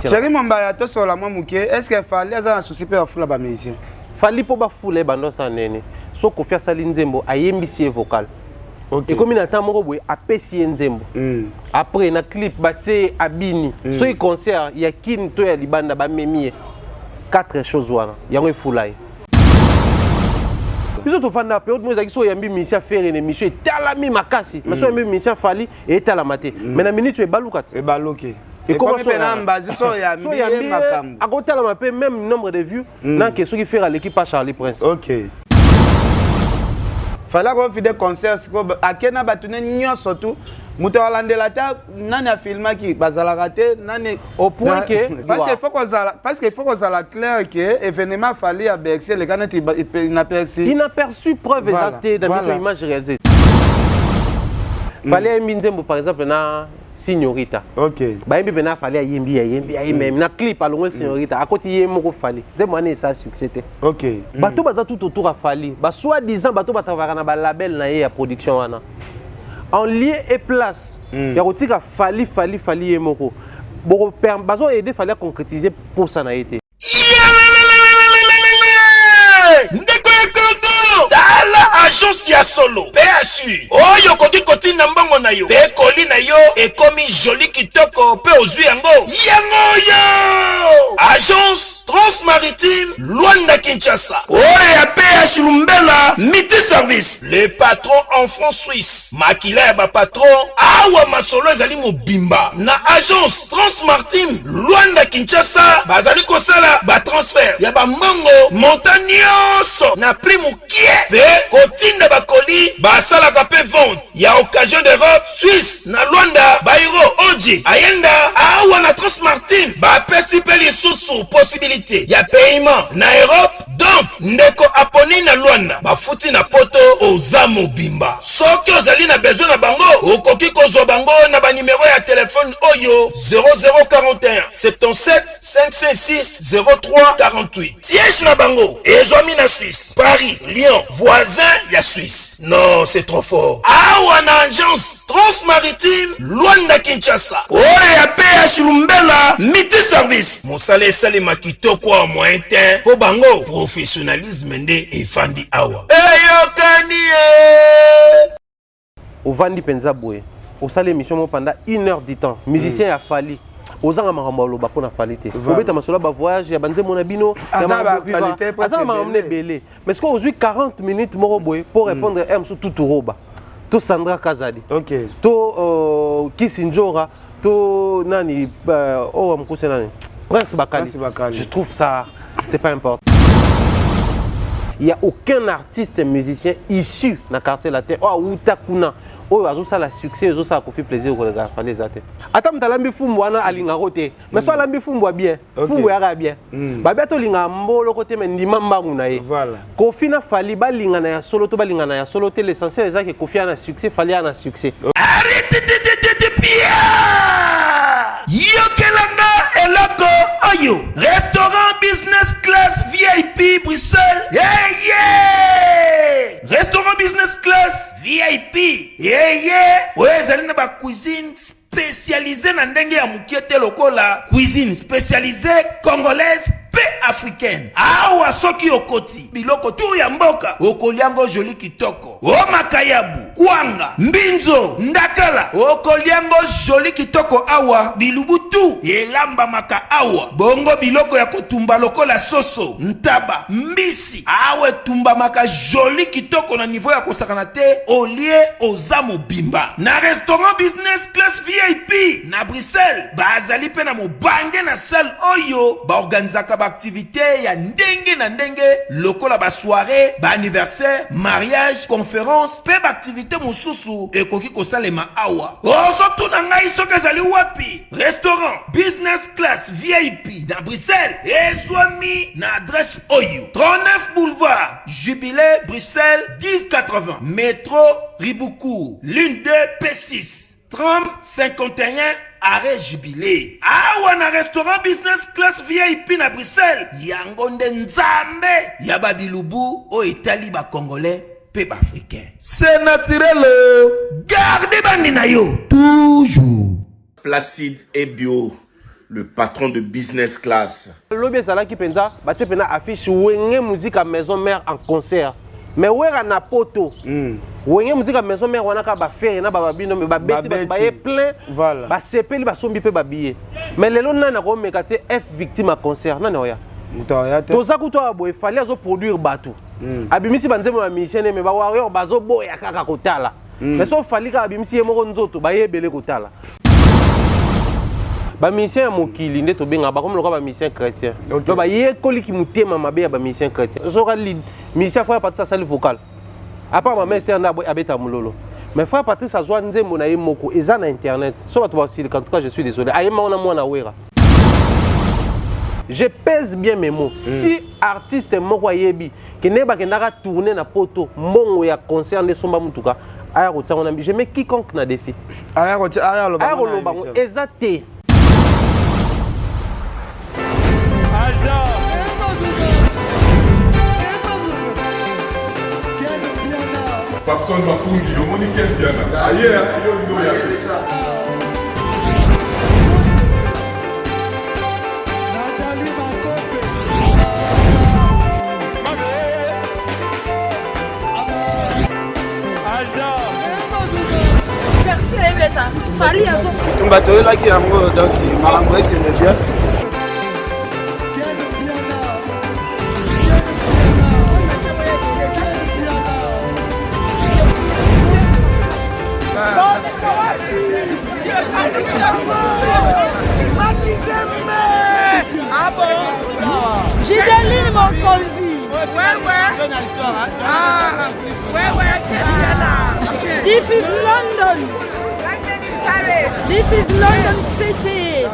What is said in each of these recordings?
Chéri Mombaya, to sur la moi mouké, est-ce qu'il fallait un souci pour la ba musicien? Fallait pour ba foule bando sa nene. So ko faire Saline Nzembo ayembisi vocal. Et comme il attend mon boy apesi Nzembo. Après na clip baté abini. So il concert il y a kin to ya libanda ba memi. 4 choses wana. Yango foulay. Biso to fanda période moi zaki so yambi musicien faire une émission talami makasi. Mais so yambi musicien fali et talamate. Mais na minute e balukat. E baluké. Et comment ça à côté la paix même nombre de vues dans que ceux qui fait à l'équipe à Charlie Prince. OK. Fallait qu'on fasse des concerts à Kenya batune nyo surtout muto landela ta nani a filmé qui bazala raté nani au point que parce qu'il faut qu'on soit clair que événement fallait à Bercy les gars inaperçu preuve exacte dans notre image réalisée. Fallait Nzembo par exemple na Signorita. OK. Ba yembi bena fallait yembi même na clip alongo Signorita. À côté yemo ko fallait. Nzembo ane ça succès. OK. Bato baza tout autour a fallait. Ba soit disant bato batavaka na ba label na ya production wana. En lieu et place. Ya kotika fallait yemo ko. Bon bazo aider fallait concrétiser pour ça na été. Agence ya solo PSU oyo koki koti na mbongo na yo pe koli na yo ekomi joli kitoko pe ozwi yango yo Agence Transmaritime Luanda Kinshasa oyo ya PSU Lumbela Miti Service le patron en France Suisse makila ya ba patron awa masolo ezali mobimba na Agence Transmaritime Luanda Kinshasa bazali kosala ba transfert ya ba mbongo montagneux na prix mukie pe tinda bakoli basala kape vente ya occasion d'Europe Suisse na Luanda Bairo Oji ayenda awa na Transmartine ba pesi pe lisusu possibilité ya paiement na Europe donc ndeko aponi na Luanda bafuti na poto ozamo bimba soki ozali na besoin na bango okoki kozwa bango na ba numéro ya téléphone oyo 0041 77 556 03 48 siège na bango ezwami na Suisse Paris Lyon voisin ya Suisse. Non, c'est trop fort. Awana agence Transmaritime Luanda Kinshasa. Oya PH Lumbela Miti Service. Mosale sale makito kwa moyen temps. Po bango professionnalisme nde efandi awa. Eyokani Ovandi penza boye. Osale émission pendant 1 heure du temps. Musicien a fallu. Ozanga makambo loba pona qualité. Obeta masola ba voyage ya banze monabino ya ma qualité azanga mamne belé. Mais ce qu'on 40 minutes moko boy pour répondre à tout roba. To Sandra Kazadi. OK. To Kisinjora, to nani oh mkuse nani. Prince Bakali. Je trouve ça c'est pas important. Il n'y a aucun artiste musicien issu dans le quartier la terre. Oh, Outakuna. Oh, ça la succès, ça a fait plaisir au regard. Attends, tu as l'ambi fumbo wana alinga rote. Mais soit l'ambi fumbo bien, fumbo yara bien. Babiato linga mbolo côté mais ndima mbangu na ye. Voilà. Kofi na fali ba linga na ya solo to ba linga na ya solo te l'essentiel c'est que Kofi a un succès, fali a un succès. Arrête de bien. Yokelanga eloko oyo. Restaurant business class VIP Bruxelles. Yeah. Restaurant business class VIP. Yeah. Ouais, zali na ba cuisine spécialisée na ndenge ya mukiete lokola cuisine spécialisée congolaise pe africaine. Awa soki okoti biloko tu ya mboka okoliango joli kitoko. O makayabu, kwanga, mbinzo, ndakala okoliango joli kitoko awa bilubutu elamba maka awa. Bongo biloko ya kotumba lokola soso, ntaba, mbisi. Awe tumba maka joli kitoko na niveau ya kosakana te olie ozamo bimba. Na restaurant business class VIP na Bruxelles bazali pe na mobange na salle oyo ba organizaka ba activité ya ndenge na ndenge lokola ba soirée, ba anniversaire, mariage, conférence, pe ba activité mususu ekoki kosalema awa. Ozo tuna ngai soki ezali wapi? Restaurant business class VIP na Bruxelles ezwami na adresse oyo 39 boulevard Jubilé Bruxelles 1080 métro Riboucourt l'une 2 P6 30 51 arrêt Jubilé. Awa na restaurant business class VIP na Bruxelles yango nde nzambe ya babilubu o Italie ba congolais pe ba africain. C'est naturel. Gardez bandi na yo toujours. Placide et bio. le patron de business class. Lobby Salaki Penza, Baté Pena affiche Wenge musique à maison mère en concert. Mais où est na poto? Wenge musique à maison mère, on a qu'à faire na babino, mais babeti baye plein. Voilà. Ba sepeli ba sombi pe babiye. Mais les lona na ko mekate F victime à concert. Non oya. Toza kuto abo il fallait azo produire batou. Abimisi banzemo ba musicien mais ba warrior bazo boya kaka kotala. Mais so fallait ka abimisi yemoko nzoto baye belé kotala. Ba musicien mokili nde to benga ba comme le ba musicien chrétien. Donc ba ye koliki mutema mabe ya ba musicien chrétien. So ka lead musicien faut partir sa salle vocale. À part ma mère c'était na abeta mulolo. Mais faut partir sa joie nzembo na yemoko eza na internet. So ba to ba aussi en tout cas je suis désolé. Ayema ona mwana wera. Je pèse bien mes mots. Si artiste moko yebi qui ne ba kendaka tourner na poto mbongo ya concert de somba mutuka aya ko tsanga na je mets quiconque na défi. Aya lo bango ezate. Personne m'a pour dire, on dit quel bien là. Ailleurs, il y a Ah bon? Gideline mon conduit. This is London. This is London City.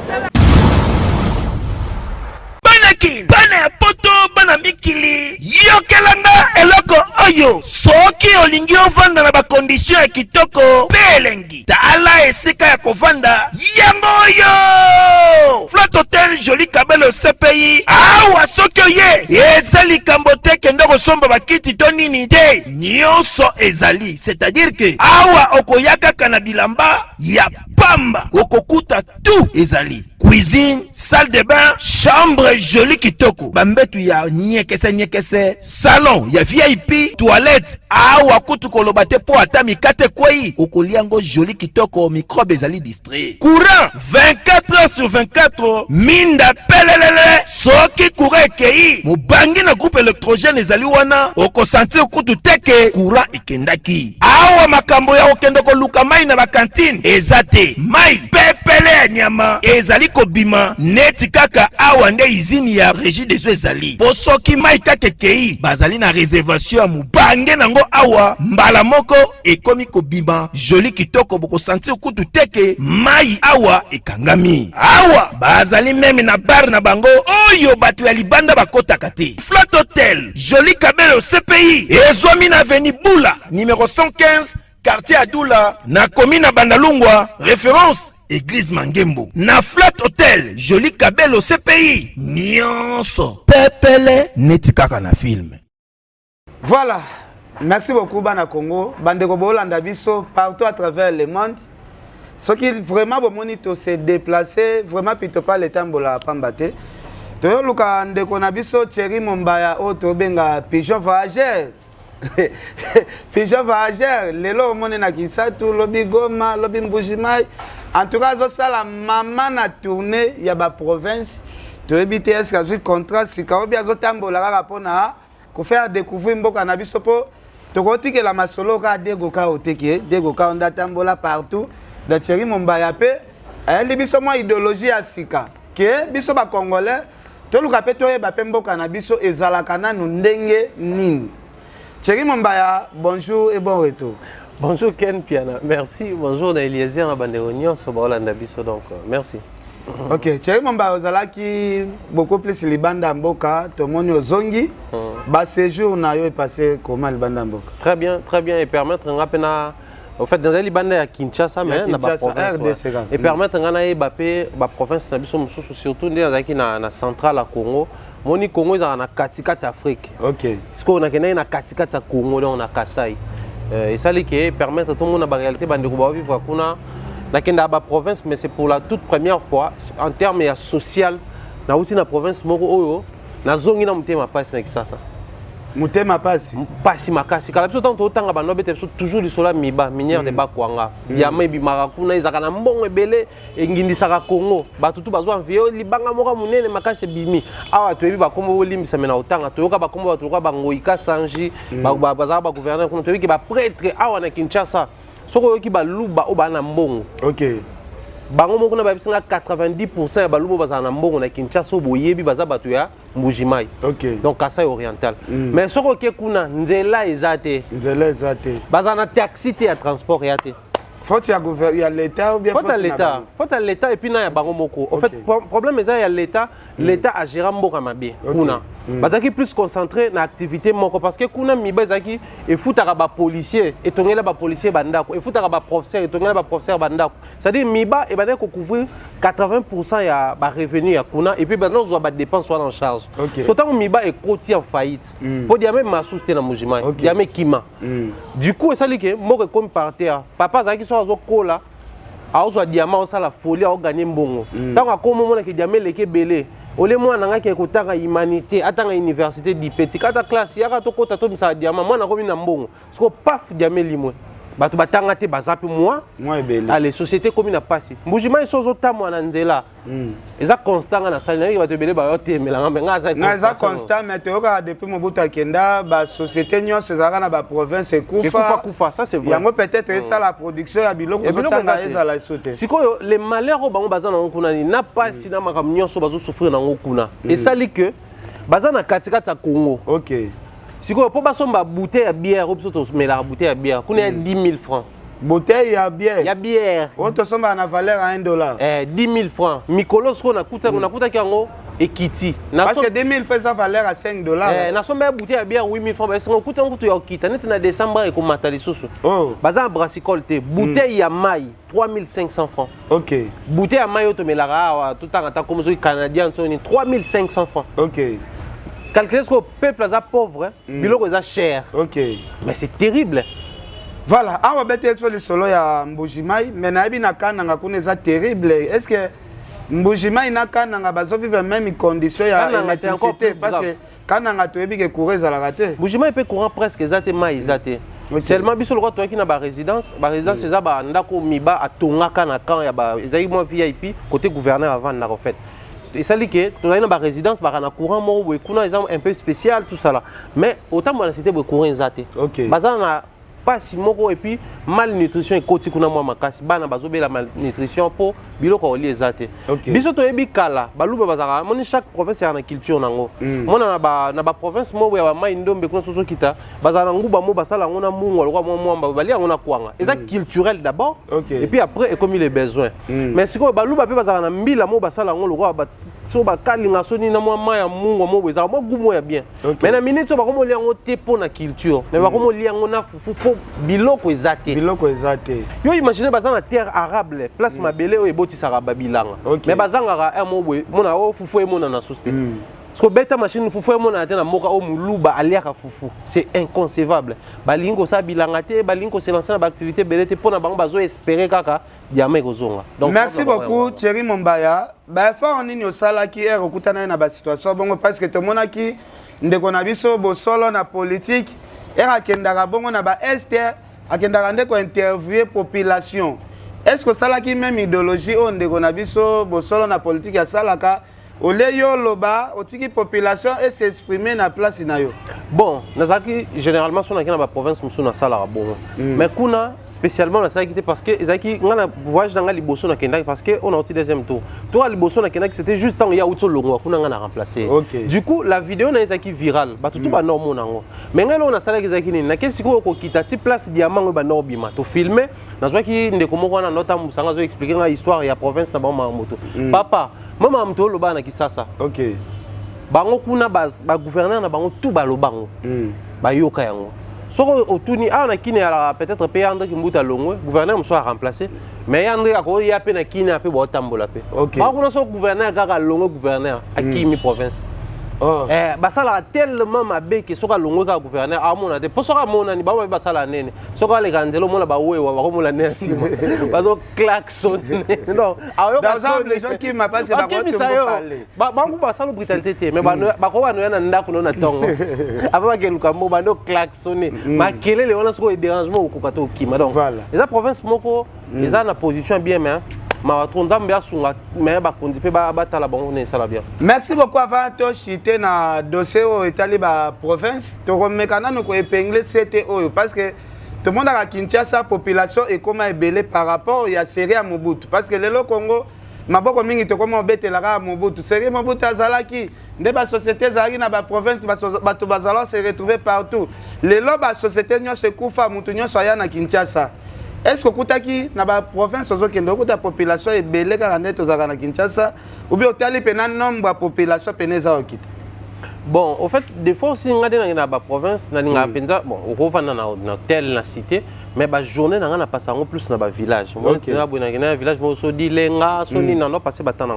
Banaki, bana poto, bana mikili. Yokelanga eloko oyo. Soki olingi ovanda na ba condition ya kitoko. Belengi. Tala esika ya kovanda. Yango yo. Flat Hotel Joli Kabelo CPI. Awa soki oye. Ezali kambote kendo kosomba bakiti to nini te. Nyonso ezali. C'est-à-dire que awa okoyaka kana bilamba ya pamba. Okokuta tout ezali. Cuisine, salle de bain, chambre jolie kitoko. Bambetu ya nyekese, salon ya VIP, toilette. Awa kutu kolobate po ata mikate kwei. Okoliango jolie kitoko, microbe ezali distrait. Courant 24 heures sur 24. Minda pelelele. Soki courant ekei. Mubangi na groupe électrogène ezali wana. Oko sentir kutu teke courant ekendaki. Awa makambo ya okendoko luka mai na ba cantine. Ezate mai pepele nyama ezali kobima neti kaka awa nde izini ya régie des eaux ezali. Po soki mai kaka kei bazali na réservation ya mubange nango awa mbala moko ekomi kobima joli kitoko boko sentir kutu teke mai awa ekangami. Awa bazali meme na bar na bango oyo batu ya libanda bakota kati. Flat Hotel Joli Kabelo CPI ezwami na avenue Bula numéro 115 quartier Adoula na commune Bandalungwa référence Église Mangembo. Na Flat Hotel Joli Kabelo CPI nyonso pepele neti kaka na film. Voilà. Merci beaucoup bana Congo. Bandeko bolanda biso partout à travers le monde. Ce qui vraiment bon monito se déplacer vraiment pito pas le temps bola pambate. To luka ndeko na biso Thierry Mombaya auto benga pigeon voyageur. Pigeon voyageur lelo mone na Kisatu lobi Goma lobi Mbujimai. En tout cas, ça la maman na tourné ya ba province. To ebite est que contrat si ka obi azotambola kaka pona ko faire découvrir mboka na biso po to koti ke la masolo ka degoka oteke degoka onda tambola partout. Da Thierry Mombaya pe ali biso mo idéologie ya sika ke biso ba congolais to luka pe to yeba pe mboka na biso ezalaka nanu ndenge nini. Thierry Mombaya, bonjour et bon retour. Bonjour Ken Piana, merci. Bonjour Eliezer à Banderonion, Sobalanda Biso donc merci. Ok, Thierry Mombaya ozalaki beaucoup plus libanda mboka, tomoni ozongi. Ba séjour na yo est passé comment libanda mboka? Très bien et permettre ngapena au fait dans les libanda ya Kinshasa mais na ba province et permettre ngana ebapé ba province na biso mususu surtout ndezaki na centrale à Congo. Moni Congo za na katikati Afrique. OK. Siko na kena na katikati Congo donc na Kasai. Et ça qui permettre tout le monde à la réalité de vivre kuna nakenda ba province mais c'est pour la toute première fois en termes social na uti na province moko oyo na zongi na mutema pasi na kisasa mutema pasi pasi makasi kala biso tant otanga bano bete biso toujours lisola miba minière de bakwanga yama ebimaka kuna ezaka na mbongo ebele engindisaka Congo bato tu bazwa envie libanga moko munene makasi bimi awa toyebi bakombo bolimbisa mena otanga toyoka bakombo bato kwa bangoika sanji bazaka ba gouverneur kuna toyebi ke ba prêtre awa na Kinshasa soko yoki baluba o bana mbongo OK bango moko na babisinga 90% ya baluba bazana na mbongo na Kinshasa boyebi baza bato ya Mbujimai. OK. Donc Kasai oriental. Mais soko ke kuna nzela ezate. Nzela ezate. Bazana taxi te ya transport ya te. Faut il y a l'état ou bien faut l'état. Faut l'état et puis na ya bango moko. En fait problème est il y a l'état, l'état a géré mboka mabe. Kuna. Bazaki plus concentré na activité moko parce que kuna miba zaki et foutaka ba policier et tongela ba policier bandako et foutaka ba professeur et tongela ba professeur bandako. C'est-à-dire miba et bandako couvrir 80% ya ba revenu ya kuna et puis bandako zo ba dépenses soit en charge. Surtout miba est côté en faillite. Pour dire même ma sousté na Mbujimai. Diamé kima. Du coup ça li que moko comme par terre. Papa zaki so azokola aozwa diamant osala folie au gagner mbongo. Tant ka komo mona ke diamé leke belé. Ole moi nanga ke kotanga humanité atanga université d'Ipeti kata classe yaka to kota to misa diamant moi na komi na mbongo. Siko paf diamé limwe. Bato batanga te bazapi moi ebele allez société comme na pasi Mbujimai sozo tamwa na nzela eza constant na sali na bato ebele ba yote melanga nga za constant mais toka depuis mobuta kenda ba société nyonso ezaka na ba province kufa ça c'est vrai yango peut-être ça la production ya biloko zotanga ezala sauter sikoyo les malheurs bango bazana kuna ni na pasi na makambo nyonso bazo souffrir na ngokuna et ça li que bazana katikati ya Congo. OK. Si vous avez une bouteille de bière, vous avez une bouteille de bière, vous avez 10 000 francs. Bouteille de bière? Il y a bière. Vous avez une valeur à $1. 10 000 francs. Mikolos, on a coûté et Kitty. Parce que 2 000 francs, ça valeur à $5. Nous avons une bouteille de bière 8 000 francs. Parce que nous avons coûté Kitty. Nous avons décembre et nous avons des sous. Nous avons brassicole. Bouteille de maille, 3 500 francs. OK. Bouteille de maille, tout le temps, comme les Canadiens, 3 500 francs. OK. Calculer ce que le peuple est pauvre, biloko est cher. OK. Mais c'est terrible. Voilà, on va mettre sur le solo ya Mbujimai, mais nabi na kananga kuna eza terrible. Est-ce que Mbujimai na kananga bazo vivre même condition ya électricité parce que kananga toyebi ke courant za la raté. Mbujimai peut courant presque exactement mai exacté. Seulement biso lokwa toki na ba résidence eza ba ndako miba atongaka na camp ya ba ezali mo VIP côté gouverneur avant na refait. Et ça dit que tu as une résidence, tu as un courant un peu spécial, tout ça là. Mais autant que la cité, le courant est zaté. OK. Bazana pas si moko et puis malnutrition et côté kuna moi makasi bana bazobe la malnutrition pour biloko oli ezate. Biso to yebi kala baluba bazaka moni chaque province a une culture nango. Mona na ba province mo ya mai ndombe kuna soso kita bazana nguba mo basala ngona mungo lokwa mo mwamba bali ngona kwanga. Eza culturel d'abord et puis après et comme il est besoin. Mais siko baluba pe bazaka na mbila mo basala ngolo lokwa ba so ba kalinga soni na mwa mai ya mungo mo bezaka mo gumo ya bien. Mais na minute so ba komo li ngo te po na culture. Mais ba komo li ngo na fufu biloko ezate. Biloko ezate. Yo imagine bazana terre arabe, place mabele o eboti saka babilanga. Mais bazanga un mobwe, mona o fufu e mona na société. Parce que beta machine fufu e mona na moka o muluba aliaka fufu. C'est inconcevable. Balingo sa bilanga te, balingo se lancer na activité belete pona bango bazo espérer kaka diamé kozonga. Donc merci beaucoup Thierry Mombaya. Ba fa onini osala ki er okutana na ba situation bongo parce que to monaki ndeko na biso bo solo na politique. Era kendaka bongo na ba Esther akendaka ndeko interviewer population. Est-ce que ça là qui même idéologie on ndeko na biso bo solo na politique ya salaka ole yo loba otiki population et s'exprimer na place na yo. Bon, nazaki généralement son na ba province musu na salaka bongo. Mais kuna spécialement na salaki parce que ezaki ngana voyage dans liboso na kendaki parce que on a eu deuxième tour. Toi liboso na kendaki c'était juste tant ya uto longo kuna ngana remplacer. Du coup la vidéo na ezaki virale, ba tout ba normo nango. Mais ngalo na salaki ezaki ni na kesi ko kita ti place diamant ba norbima to filmer nazwaki ndeko moko na nota musanga zo expliquer la histoire ya province na ba moto. Papa mama mto loba na kisasa. OK. Bango kuna ba gouverneur na bango tout ba lobango. Ba yoka yango. Soko otuni na kine ala peut-être pe André Kimbuta Longwe, gouverneur me soit remplacé, mais André ako ya pe na kine pe bo tambola pe. Ba kuna so gouverneur kaka Longwe gouverneur akimi province. basala tellement mabe que soka longo ka gouverneur amona te posoka mona ni ba basala nene soka le ganzelo mona ba wewa ba komola ne sima bazo klaxon non ayo dans les gens qui m'a pas c'est ba ko parler ba ngu basala brutalité te mais ba ko bano yana ndako na tongo aba ba keluka mo bano klaxonner ba kelele wana soko dérangement au kokato kima donc eza province moko eza na position bien mais merci beaucoup avant de chiter na dossier au Italie ba province to remekana no ko épingler CTO parce que tout le monde a Kinshasa population et comment ébélé par rapport il y a série à Mobutu parce que le Congo maboko mingi to comment betelaka Mobutu série Mobutu azalaki nde ba société zali na ba province bato bazala se retrouver partout le lo ba société nyo se kufa mutu nyo soya na Kinshasa. Est-ce que Koutaki, dans la province, la population est belle quand on est à Kinshasa, ou bien au pénal nombre de population pénéza au quitte? Bon, au fait, des fois, si on est dans la province, on a bon, on va dans telle cité, mais la journée, on a passé plus dans le village. On est dans un village, on se dit lenga, on est dans passé batana.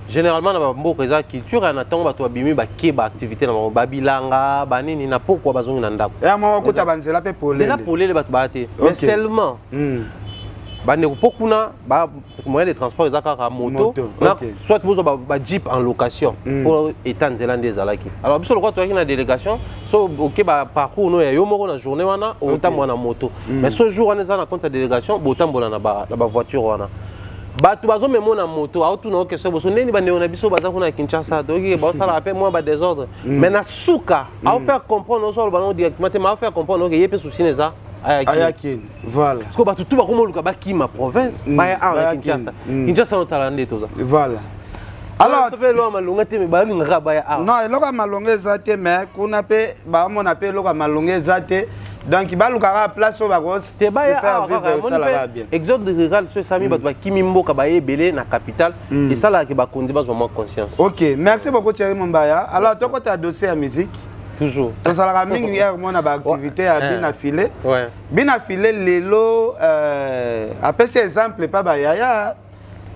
Généralement, dans la culture, on attend que tu aies activité dans le bilanga, banini na pourquoi bazongi na ndako. Et moi ko ta banzela pe polé. C'est la polé le batbate. Mais seulement bane ko pokuna ba moyen de transport ezaka moto, soit bozo ba jeep en location pour étendre zélande zalaki. Alors biso lokwa to na délégation, so OK ba parcours no ya yo moko na journée wana o tambo na moto. Mais ce jour on est na compte délégation, bo tambola na ba voiture wana. Bato bazo memo na moto auto na question boso neni ba neona biso baza kuna Kinshasa donc ba sala appel moi ba désordre mais na suka a faire comprendre so ba non directement te ma faire comprendre que yepé souci neza ayakin voilà parce que bato tout ba komo luka ba ki ma province ba ya Kinshasa Kinshasa no talande toza voilà alors ça fait lo malonga te me ba ninga ba ya non eloko malonga zate mais kuna pe ba mona pe eloko malonga zate. Donc il va le faire place au bagos. Te ba ya exode rural ce sami ba kimimbo ka ba ebele na capitale et ça là que ba kondi ba vraiment conscience. OK, merci beaucoup Thierry Mombaya. Alors toi tu as dossier à musique toujours. Tu ça la mingi hier moi na ba activité à bien affilé. Ouais. Bien affilé lelo après ces exemples pas ba yaya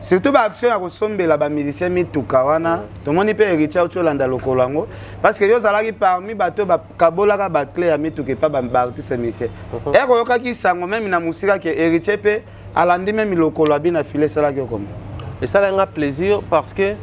surtout ba action ya kosombela ba musicien mituka wana to moni pe héritier au landa lokolo ngo parce que yo zalaki parmi bato ba kabolaka ba clé ya mituka pas ba artiste musicien et ko yoka ki sango même na musika ke héritier pe alandi même lokolo abina filé ça là que comme et ça là un plaisir parce que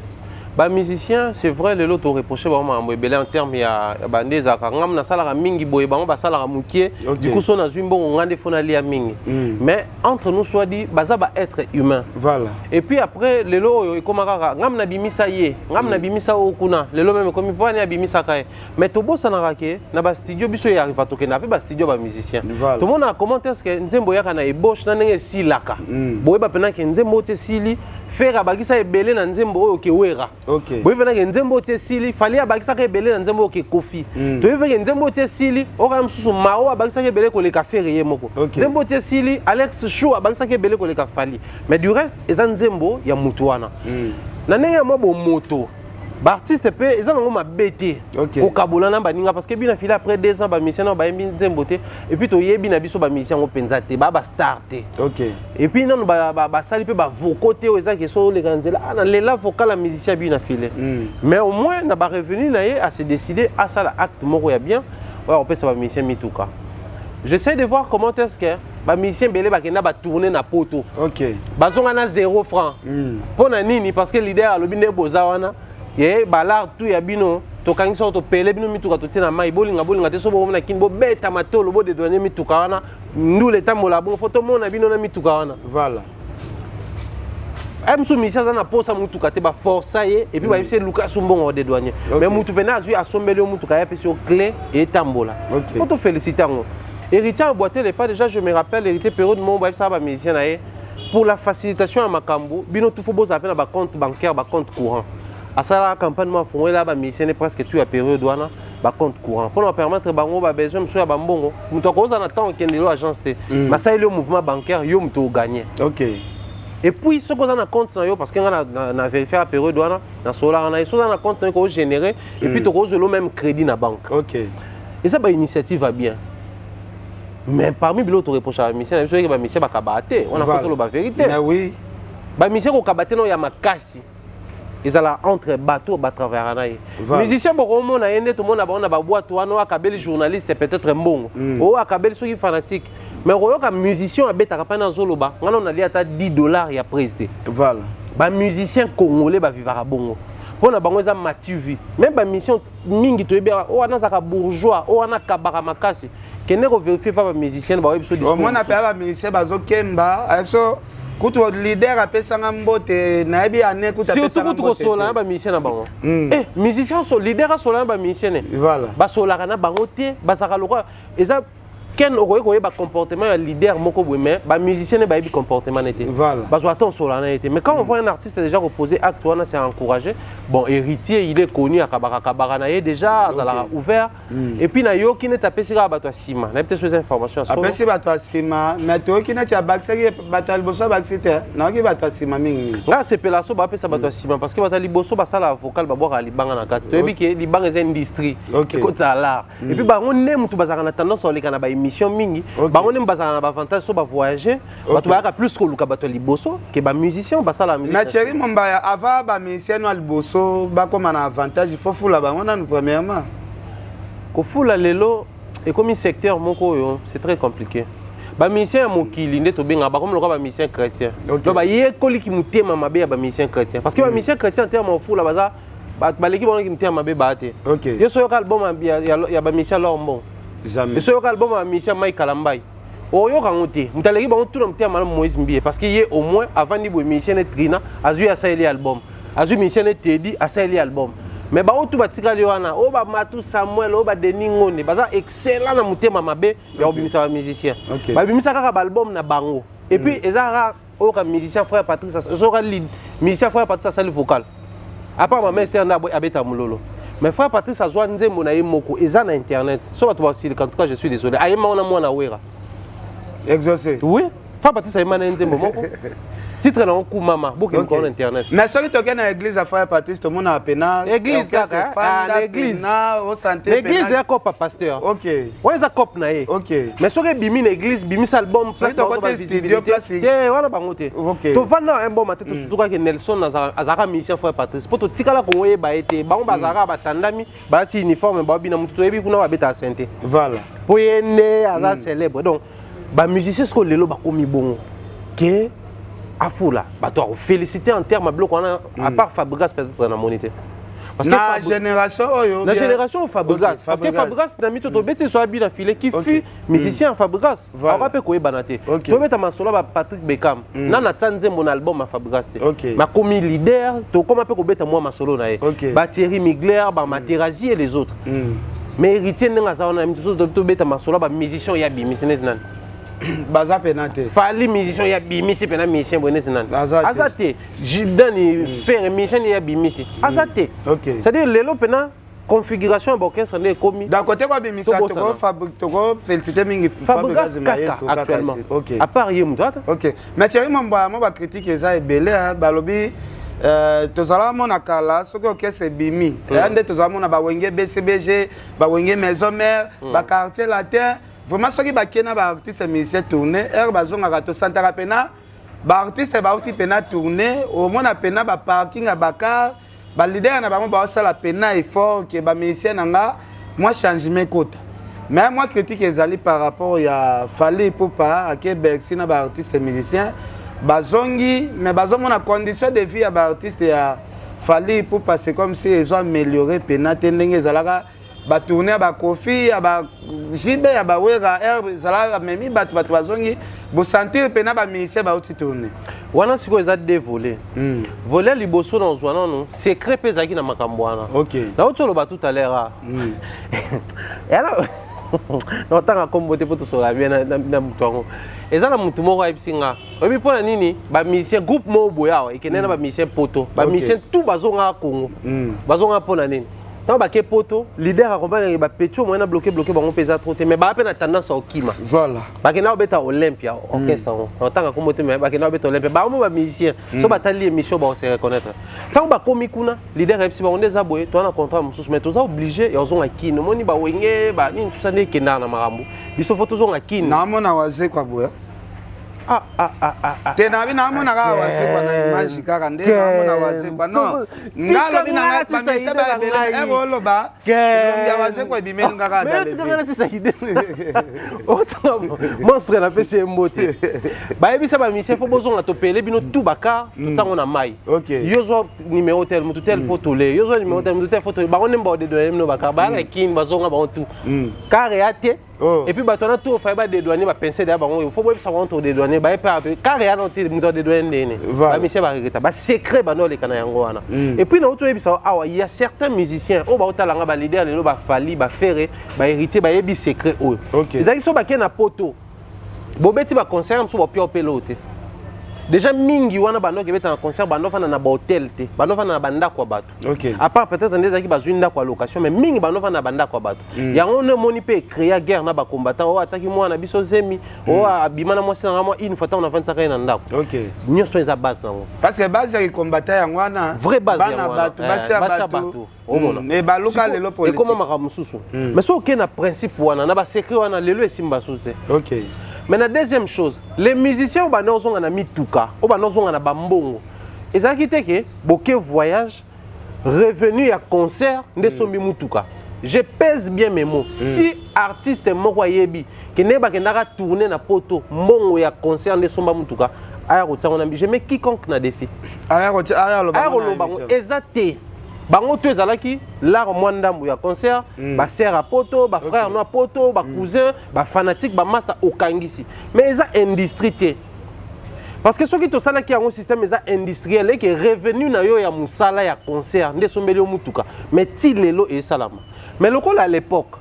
ba musicien c'est vrai le lot reproché ba ma mbele en terme ya bandeza ka ngam na sala mingi boye ba ba sala mukie du coup son azui mbongo ngande fona lia mingi mais entre nous soit dit baza ba être humain voilà et puis après le lot ekomaka ngam na bimisa ye ngam na bimisa okuna le lot même comme pas na bimisa kae mais to bossa na rake na ba studio biso ya arriva to ke na pe ba studio ba musicien tout le monde a commenté ce que nzembo ya kana eboche na ndenge silaka boye ba pena ke nzembo te sili faire abakisa ebele na nzembo oyo ke wera OK boye vena ke nzembo te sili fali abakisa ke ebele na nzembo ke kofi to yeve ke nzembo te sili oka msusu mao abakisa ke ebele ko le café ye moko nzembo te sili Alex Chou abakisa ke ebele ko le cafali mais du reste eza nzembo ya mutu wana na ndenge ya mo moto L'artiste peut, ils ont ma bête. Au Kabolana baninga parce que bien filé après 2 ans ba mission ba yembi nzembote et puis to yebi na biso ba mission au penzate ba starter. OK. Et puis non ba sali pe ba vocoté aux gens qui sont les ganzela na lela vocal la musicien bien filé. Mais au moins na ba revenu na à se décider à ça l'acte moko ya bien. Ouais, on peut ça ba musicien mituka. J'essaie de voir comment est-ce que ba musicien belé ba kenda ba tourner na poto. OK. Bazonga na 0 francs. Pona nini parce que l'idée à lobine boza wana ye balar tout ya bino to kangisa to pele bino mituka to tina mai bolinga te so bo na kinbo beta matolo bo de douanier mituka wana ndule tamola bon photo mona bino na mituka wana voilà amso misia za na posa mutuka te ba força ye et puis ba yise Lucas Mbongo de douanier mais mutu pena azui asombeli mutuka ya pesi au clé et tambola faut te féliciter ngo héritier boité les pas déjà je me rappelle héritier période mon ba ça ba musicien na ye pour la facilitation à makambo bino tout faut beau appeler na ba compte bancaire ba compte courant. À ça la campagne moi font là ba mission presque tout à période douana ba compte courant pour nous permettre bango ba besoin monsieur ya bambongo muto ko za na temps kendelo agence te ba ça le mouvement bancaire yo muto gagner. OK. Et puis ce qu'on a na compte yo parce que na vérifier à période douana na solar na so na compte ko générer et puis to ko le même crédit na banque. OK. Et ça ba initiative va bien. Mais parmi l'autre reproche à mission na so ba mission ba kabate on a photo le ba vérité. Mais oui. Ba mission ko kabate no ya makasi. ils allaient entre bateau ba travers naï musicien beaucoup monde a tout le monde a ba boîte ou no akabeli journaliste peut-être mbongo o akabeli ceux qui fanatique mais royoka musicien abeta kapana zoloba ngana on a ata $10 ya président voilà ba musicien congolais ba vivara bongo pona bango eza matuvi même ba mission mingi to ebia o ana zaka bourgeois o ana kabaka makasi kene ko vérifier pas ba musicien ba webiso discours au moins appelle ba musicien bazo kemba also kutu leader apesanga mbote na yebi ane kutu apesanga mbote surtout kutu sola ba musicien na bango musicien so leader sola ba musicien voilà ba sola kana bango te ba saka lokwa eza ken okoye ba comportement ya leader moko boye mais ba musicien ne ba yebi comportement n'était voilà bazo attend sola na été mais quand on voit un artiste déjà reposer acte wana c'est encouragé bon héritier il est connu à kabaka na ye déjà azala ouvert et puis na yo qui ne tapé sika bato sima na peut-être ces informations après si bato sima mais to qui na tia baxaki bato liboso baxite na ki bato sima mingi nga c'est pelaso ba pesa bato sima parce que bato liboso ba sala vocal ba boka libanga na kati to yebi ke libanga est industrie ko tsala et puis bango ne mutu bazaka na tendance oleka na ba mission mingi bango ne bazaka na ba avantage so ba voyager bato ba plus ko luka bato liboso ke ba musicien ba sala musique na chéri mombaya avant ba musicien no liboso ba comme un avantage il faut fula bango na premièrement ko fula lelo et comme un secteur moko yo c'est très compliqué ba musicien mokili nde to benga ba comme le ba musicien chrétien donc ba ye koliki mutema mabe ya ba musicien chrétien parce que ba musicien chrétien en terme fula baza ba leki bon ki mutema mabe ba te yo so yo album ya ba musicien leur bon jamais so yo album ya musicien Mai Kalambai o yo kangote mutaleki bango tout le temps mal Moïse Mbie parce que ye au moins avant ni bo musicien Trina azu ya saeli album azu musicien Teddy a saeli album mais ba otu batika liwana o ba Matu Samuel o ba Denis Ngone baza excellent na mutema mabe ya obimisa ba musicien ba bimisa kaka ba album na bango et puis ezara o ka musicien frère Patrice so ka lead musicien frère Patrice sali vocal à part ma master na abeta mulolo mais frère Patrice azwa nzembo na ye moko eza na internet so bato ba sili en tout cas je suis désolé ayema ona mwana wera exaucé oui frère Patrice ayema na nzembo moko titre na ku mama boki ko na internet mais soki toke na église à frère Patrice to mona pena église kaka l'église na o santé l'église ya cop pasteur OK ouais za cop na ye OK mais soki bimi na église bimi album place to côté visibilité te wala bangote to vanda un bon matin to surtout que Nelson azaka musicien frère Patrice poto tikala ko ye ba été bango bazaka batandami ba ti uniforme ba bina mutu to yebi kuna ba beta santé voilà po yene aza célèbre donc ba musicien sko lelo ba komi bongo que Afula, bah toi féliciter en termes bloc à part Fabregas peut-être dans la monité. Parce que la génération Fabregas parce que Fabregas n'a mis tout au bête sur habile filé qui fut musicien Fabregas. On va pas quoi banaté. Tu mettre ma solo Patrick Beckham. Na na tsanze mon album à Fabregas. Ma commis leader, tu comment peut ko bête moi ma solo na. Ba Thierry Migler, ba Materazzi et les autres. Mais héritier nga za on a mis tout bête ma solo ba musicien ya bi musicien nan. Baza penate fali musicien ya bimisi pena musicien bonesi nan azate jidani faire musicien ya bimisi azate c'est-à-dire lelo pena configuration d'orchestre ne komi d'un côté quoi bimisa to féliciter mingi Fabregas actuellement à part yemutata OK mais chéri mamba mo ba critique eza ebele balobi tozala mona kala soki orchestre bimi ande tozala mona ba wenge BCBG ba wenge maison mère ba quartier latin vraiment ceux qui bakena ba artiste musicien tourner air bazonga ka to santaka pena ba artiste ba uti pena tourner au moins pena ba parking à Bakar ba leader na bango ba sala pena effort que ba musicien nanga moi changement côté mais moi critique ezali par rapport ya Fally Ipupa à Québec sina ba artiste musicien bazongi mais bazomona condition de vie ya ba artiste ya Fally Ipupa c'est comme si ils ont amélioré pena tendenge ezalaka ba tourner ba Kofi ba jibe ya ba wera air zala memi batu bazongi bo sentir pena ba musicien ba uti tourner wana siko eza de voler voler liboso na zwana non secret peza ki na makambo wana OK na otolo ba tout à l'heure yala no tanga kombo te poto so la bien na mutongo eza na mutu moko ayisinga obi pona nini ba musicien groupe mo boya ekenena ba musicien poto ba musicien tout bazonga Congo bazonga pona nini tant ba ke poto leader accompagne ba petio moyen bloqué bango pesa trop mais ba peine tendance au kima voilà ba ke na obeta Olympia orchestre en tant que commoté mais ba ke na obeta Olympia ba mo ba musicien so ba tali émission ba se reconnaître tant ba komi kuna leader epsi ba ondeza boye to na contrat mususu mais toza obligé ya ozonga kino moni ba wenge ba nini tout ça ne kenda na marambo biso faut tozonga kino na mona waze kwa boya Tena bina mona ka wase kwa na image kaka nde mona wase kwa no. Ngalo bina na bamisa ba bele ego ba. Ya wase kwa bimeli kaka dale. Mais tu kana sisa ide. Autant monstre na pese mbote. Ba yebisa ba mise fo bozonga to pele bino tout baka tango na mai. Yo zo numéro tel mutu tel photo le. Yo zo numéro tel mutu tel photo. Ba on mba de do no baka ba la kin bazonga ba on tout. Carré até. Et puis bah toi tout faut ba de douanier ba penser d'abord il faut pas savoir on de douanier ba pas carré à noter mutu de douanier ne. Ba mise ba reketa ba secret ba no le kana yango wana. Et puis na auto yebisa awa il y a certains musiciens o ba otalanga ba leader le ba fali ba ferré ba héritier ba yebi secret o. Ezali so ba ke na poto. Bobeti ba concert mso ba pio pelote. Déjà mingi wana bano ke beta na concert bano fana na ba hotel te. Bano fana na banda kwa batu. À part peut-être ndeza ki bazwinda kwa location mais mingi bano fana na banda kwa batu. Yango ne moni pe créer guerre na ba combattant o ataki mwana biso zemi o abimana mwasi na moi une fois on a 25 ans ndako. Nyoso eza base nango. Parce que base ya combattant yango wana vrai base ya batu, base ya batu. Et ba local lelo politique. Et comment makamususu. Mais so ke na principe wana na ba secret wana lelo esimba sose. Mais la deuxième chose, les musiciens ont na mituka, ont na bambongo. Et ça qui que boké voyage, revenu à concert, de sombi mutuka. Je pèse bien mes mots. Si artiste moko yebi, que ne ba kendaka tourner na poto, mbongo ya concert de somba mutuka, aya rotango je mets quiconque na défi. Aya lobango ezate. Bango to ezalaki l'art mwandambu ya concert ba sœur à poto ba frère no poto ba cousin ba fanatique ba master okangisi mais eza industrie parce que soki to sala ki yango système eza industriel et que revenu na yo ya musala ya concert nde sombeli o mutuka mais ti lelo e salama mais lokola à l'époque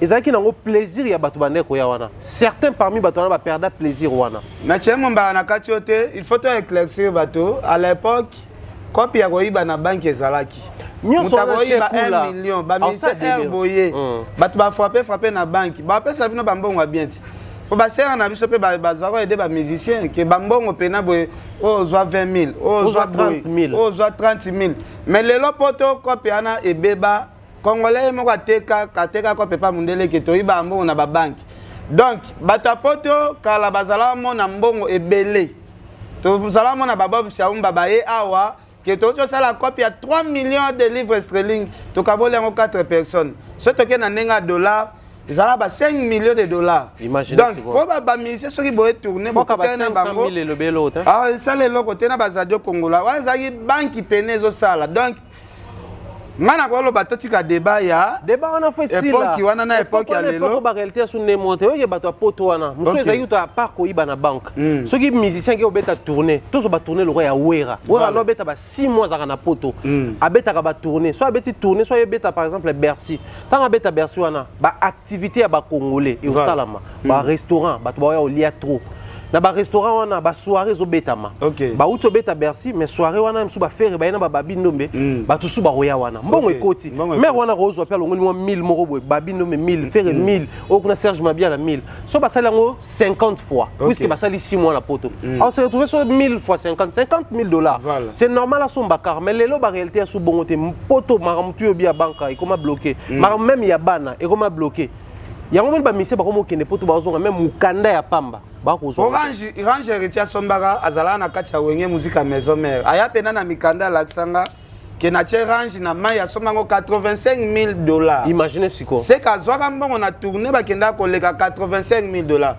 ezalaki nango plaisir ya bato bandeko ya wana certains parmi bato wana ba perda plaisir wana na chemo mba na katiote il faut to éclaircir bato à l'époque copie ya koyiba na banque ezalaki mutakoyiba 1 million ba ministère boye bato ba frapper na banque ba pesa bino bambongo bien ti po ba sera na biso pe ba zako aider ba musicien que bambongo pena boye o zwa 20 000 o zwa 30 000 o zwa 30 000 mais lelo poto copie ana ebeba congolais moko kateka copie pa mundele ke toyiba mbongo na ba banque donc bato poto kala bazala mona mbongo ebele to zala mona babob shaumba ba e awa que tu as la copie à 3 millions de livres sterling, tu as 4 personnes. Ce qui est un dollar, ils ont 5 millions de dollars. Imaginez. Donc, pour les musiciens qui vont tourner, pour 500 000 le bélo. Ah, ça les locaux, tu as des radio congolais. Ils ont des banques qui peinent au sala. Donc, mana ko lo batoti ka débat ya débat on a fait si là époque wana na époque ya lelo ba réalité sur ne monter oye bato poto wana muso ezaki to part ko iba na banque ceux qui musiciens qui obeta tourner tous ba tourner le roi ya wera lo beta ba 6 mois za na poto abeta ka ba tourner soit abeti tourner soit beta par exemple Bercy tant abeta Bercy wana ba activité ya ba congolais et au salama ba restaurant bato ba au liatro na ba restaurant wana ba soirée zo betama ba uto beta Bercy mais soirée wana msu ba faire ba ina ba babi ndombe ba tusu ba roya wana mbongo ekoti mais wana rozo apia longo ni 1000 moko boy babi ndombe 1000 faire 1000 o kuna Serge Mabia la 1000 so ba sala ngo 50 fois puisque ba sali 6 mois na poto on se retrouver sur 1000 fois 50 $50 000 c'est normal à son bakar mais lelo ba réalité sous bongo te poto maramtu yo bia banka et comment bloquer même ya bana et comment bloquer yango moni ba mise ba komo kende poto ba zonga même mukanda ya pamba ba ko zonga orange héritier sombaka azala na kati ya wenge musique maison mère aya pena na mikanda la sanga que na orange na mai ya somango $85 000. Imaginez siko c'est kazwaka mbongo na tourner ba kenda ko leka $85 000.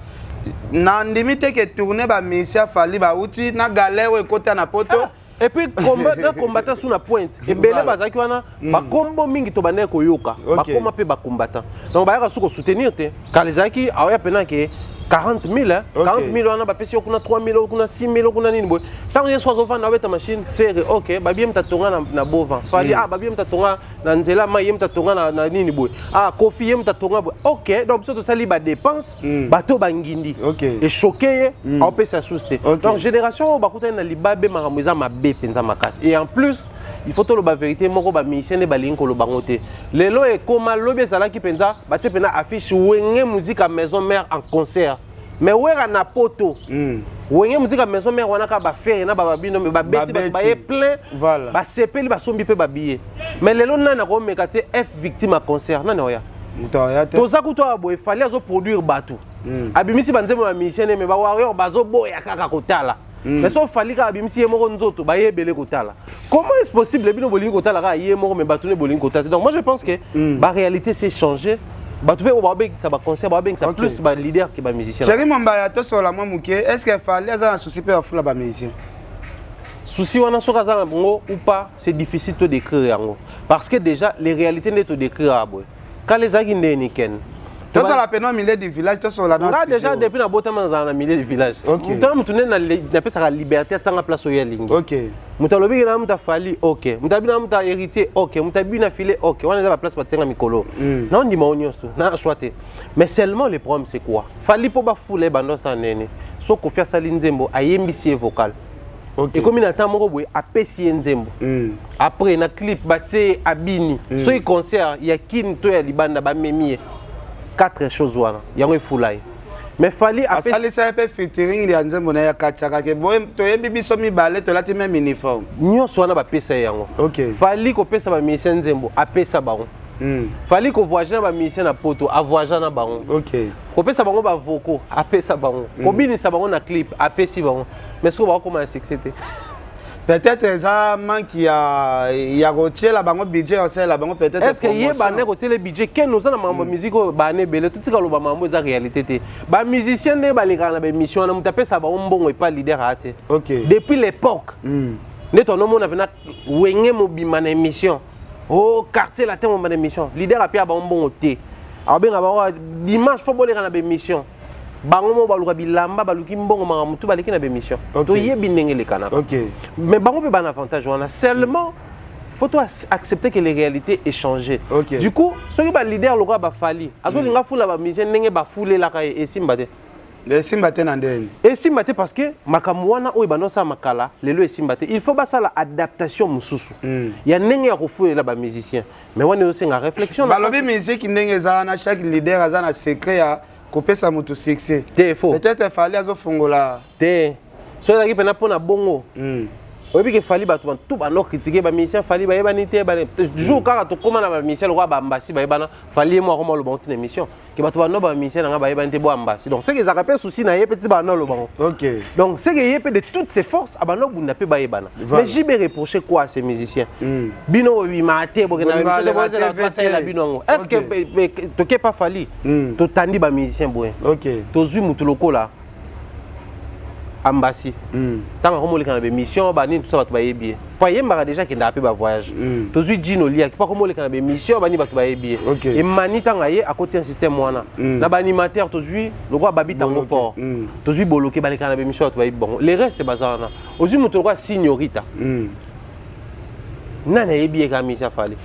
Na ndimite ke tourner ba misia fali ba uti na galère ekota na poto. Et puis combattant sous la pointe et belé bazaki wana ba kombo mingi to bane ko yoka ba koma pe ba combattant donc ba ya suko soutenir te kalizaki aya pena ke 40 000 hein 40 000 wana ba pesi okuna 3 000 okuna 6 000 okuna nini boy tant yeso azova na beta machine faire OK ba bien mtatonga na bova fali ba bien mtatonga na nzela ma yem mtatonga na nini boy kofi yem mtatonga boy OK donc surtout sali ba dépense bato bangindi et choqué on peut s'asuster donc génération ba kuta na libabe maramuza mabe penza makasi et en plus il faut to lo ba vérité moko ba musicien ne ba linko lo bangote lelo e koma lobe sala ki penza ba te pena affiche wenge musique à maison mère en concert mais wera na poto wenge musique à maison mère wana ka ba faire na ba bino me ba beti ba ye plein ba sepeli ba sombi pe ba billet mais lelo na ko mekate F victime à concert na oya toza kuto abo il fallait azo produire bateau abimisi banzembo ba musicien mais ba warrior bazo boya kaka kotala mais sauf fali ka abimisi yemoko nzoto ba yebele kotala. Comment est-ce possible bino bolingi kotala ka yemoko mais batune bolingi kotala? Donc moi je pense que la réalité s'est changée. Batube o babek ça ba concert ba bek ça plus ba leader que ba musicien. Chéri Mombaya to sur la moi muke, est-ce qu'il fallait avoir un souci pour la ba musicien? Souci wana soka za bongo ou pas, c'est difficile de décrire yango parce que déjà les réalités ne te décrire aboy. Quand les agi ndeni ken to sur la peine au milieu du village, to sur la danse. Là déjà depuis na botama dans le milieu du village. Muta mutune na pesa la liberté tsanga place o yelingi. OK. Muta lobi na muta fali, OK. Muta bina muta héritier, OK. Muta bina filé, OK. Wana za place batsenga mikolo. Na on dit maonios tout, na choité. Mais seulement le problème c'est quoi? Fali po ba foule bando sa nene. So ko faire sali nzembo ayembisi vocal. Et comme il a tant de apesi nzembo. Après na clip baté abini. So il concert il y a kin to ya libanda ba memi. 4 choses wana. Yango fulai. Mais fali apesi asali ça peut featuring ya nzembo na ya kachaka ke boy to yebi biso mi balé to lati même uniforme. Nyonso wana ba pesa yango. OK. Fali ko pesa ba musicien nzembo apesa bango. Fali ko voyager na ba musicien na poto a voyager na bango. OK. Ko pesa bango ba voko apesa bango. Ko binisa bango na clip apesi bango. Mais ce qu'on va comment succès. Peut-être ça manque il y a rotier la bango budget aussi la bango peut-être. Est-ce que y a bané rotier le budget que nous avons mambo musique bané belé tout ce que le mambo za réalité té. Ba musicien ne ba les gars na émission na mutapé ça ba mbongo et pas leader até. OK. Depuis l'époque. Ne ton nom on a venu wengé mobima na émission. Oh quartier la té mon émission. Leader a pi ba mbongo té. Alors ben ba dimanche faut boler na émission. Bango mo baluka bilamba baluki mbongo mangamutu baleki na bémission. To yebi ndenge le kana. OK. Mais bango pe ban avantage wana seulement faut toi accepter que les réalités aient changé. Okay. Du coup, ceux qui ba leader loko ba fali, azo linga fula ba musicien ndenge ba fule la ka e simbate. Le simbate na ndeni. Et simbate parce que makamwana o ibanosa makala, lelo e simbate. Il faut ba ça la adaptation mususu. Ya ndenge ya kofule la ba musicien. Mais wana aussi nga réflexion. Ba lobi musique ndenge za na chaque leader aza na secret ya kopesa moto succès. Peut-être fallait azo fongola. Te. So ezaki pena pona bongo. Oyebi ke fali bato tout bano critiquer ba musicien fali ba yeba nité ba jour kaka to koma na ba musicien roi ba ambassi ba yeba na fali moi comme le bon tin émission ke bato bano ba musicien nga ba yeba nité bo ambassi. Donc c'est que ça rappelle souci na yé petit bano le bon. OK. Donc c'est que yé de toutes ses forces abano bunda pe ba yeba na. Mais jibe reprocher quoi à ces musiciens? Bino wi maté bo na émission de boze la passer la bino. Est-ce que to ke pas fali? To tandi ba musicien boye. OK. To zui mutu lokola. Ambassi. Tant que on a mission, bani tout ça va te bailler bien. Pas yemba déjà qui n'a pas ba voyage. Tozui Gino lia pas comme on a mission, bani va te bailler bien. Et mani tangaye à côté un système wana. Na ba animateur tozui le roi babi tango fort. Tozui boloké ba les kana mission va te bailler bon. Les restes bazana. Ozui mutu roi signorita. Nana yebi ka mission fallait.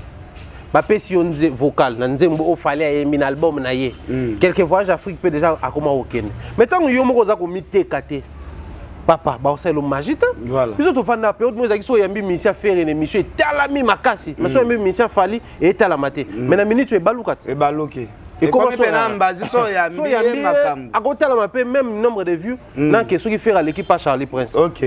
Ba pesi vocal na nzembo o fallait ayembi na album na ye. Quelques voyages Afrique peut déjà à comment okende. Mais tant yo moko za ko mité kate. Papa, bah c'est le magite. Voilà. Ils ont fait une période où ils ont yambi mission faire une émission et talami makasi. Mais so yambi mission fali et talamate. Mais na minute tu es baloukat. Et balouké. Et comment ça en base so yambi makam. À côté la mapé même nombre de vues dans que ceux qui fait à l'équipe à Charlie Prince. OK.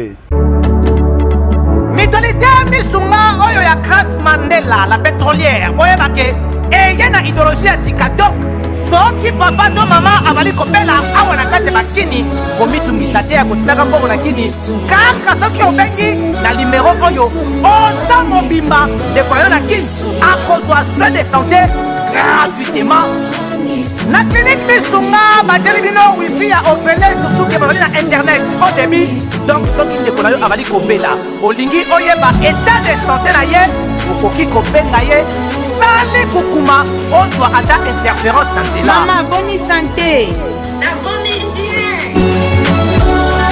Mitolité misunga oyo ya Grace Mandela la pétrolière. Oye bake et yena idéologie ya sika donc soki papa to mama abali kopela awa na kati bakini komitungisa te ya kotinaka mbongo na kini kaka soki obengi na numéro oyo oza mobimba ndeko yo na kini akozwa soin de santé gratuitement na clinique misunga batieli bino wifi ya opele surtout ke babali na internet au début donc soki ndeko na yo abali kopela olingi oyeba état de santé na ye okoki kobenga ye sale kukuma ozwa ata interférence na nzela. Mama boni santé. Nakomi bien.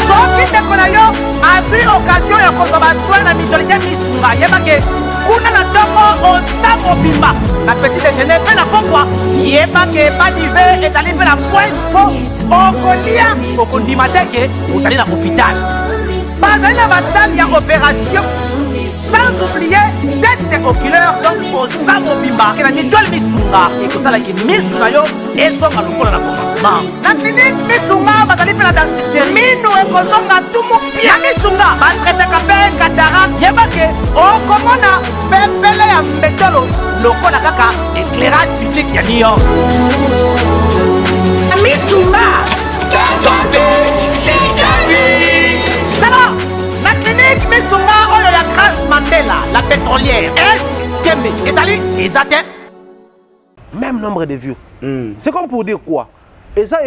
Soki ndeko na yo azwi occasion ya kozwa basoi na mitolite misunga yebake kuna na ntongo oza mobimba na petit déjeuner mpe na pokwa yebake badive ezali mpe na point po okolia okondima teke ozali na hôpital bazali na basale ya opération sans oublier test oculaire donc oza mobimba ke na mitole misunga ekosalaki misu na yo ezonga lokola na commencement na clinique misunga bazali mpe na dentiste minu ekozonga tumu pia misunga batretaka mpe cataracte yebake okomona pepele ya mbetolo lokola kaka éclairage public ya New York misunga Mandela, la pétrolière. Est-ce que Ezali, Ezate? Même nombre de vues. C'est comme pour dire quoi? Et ça,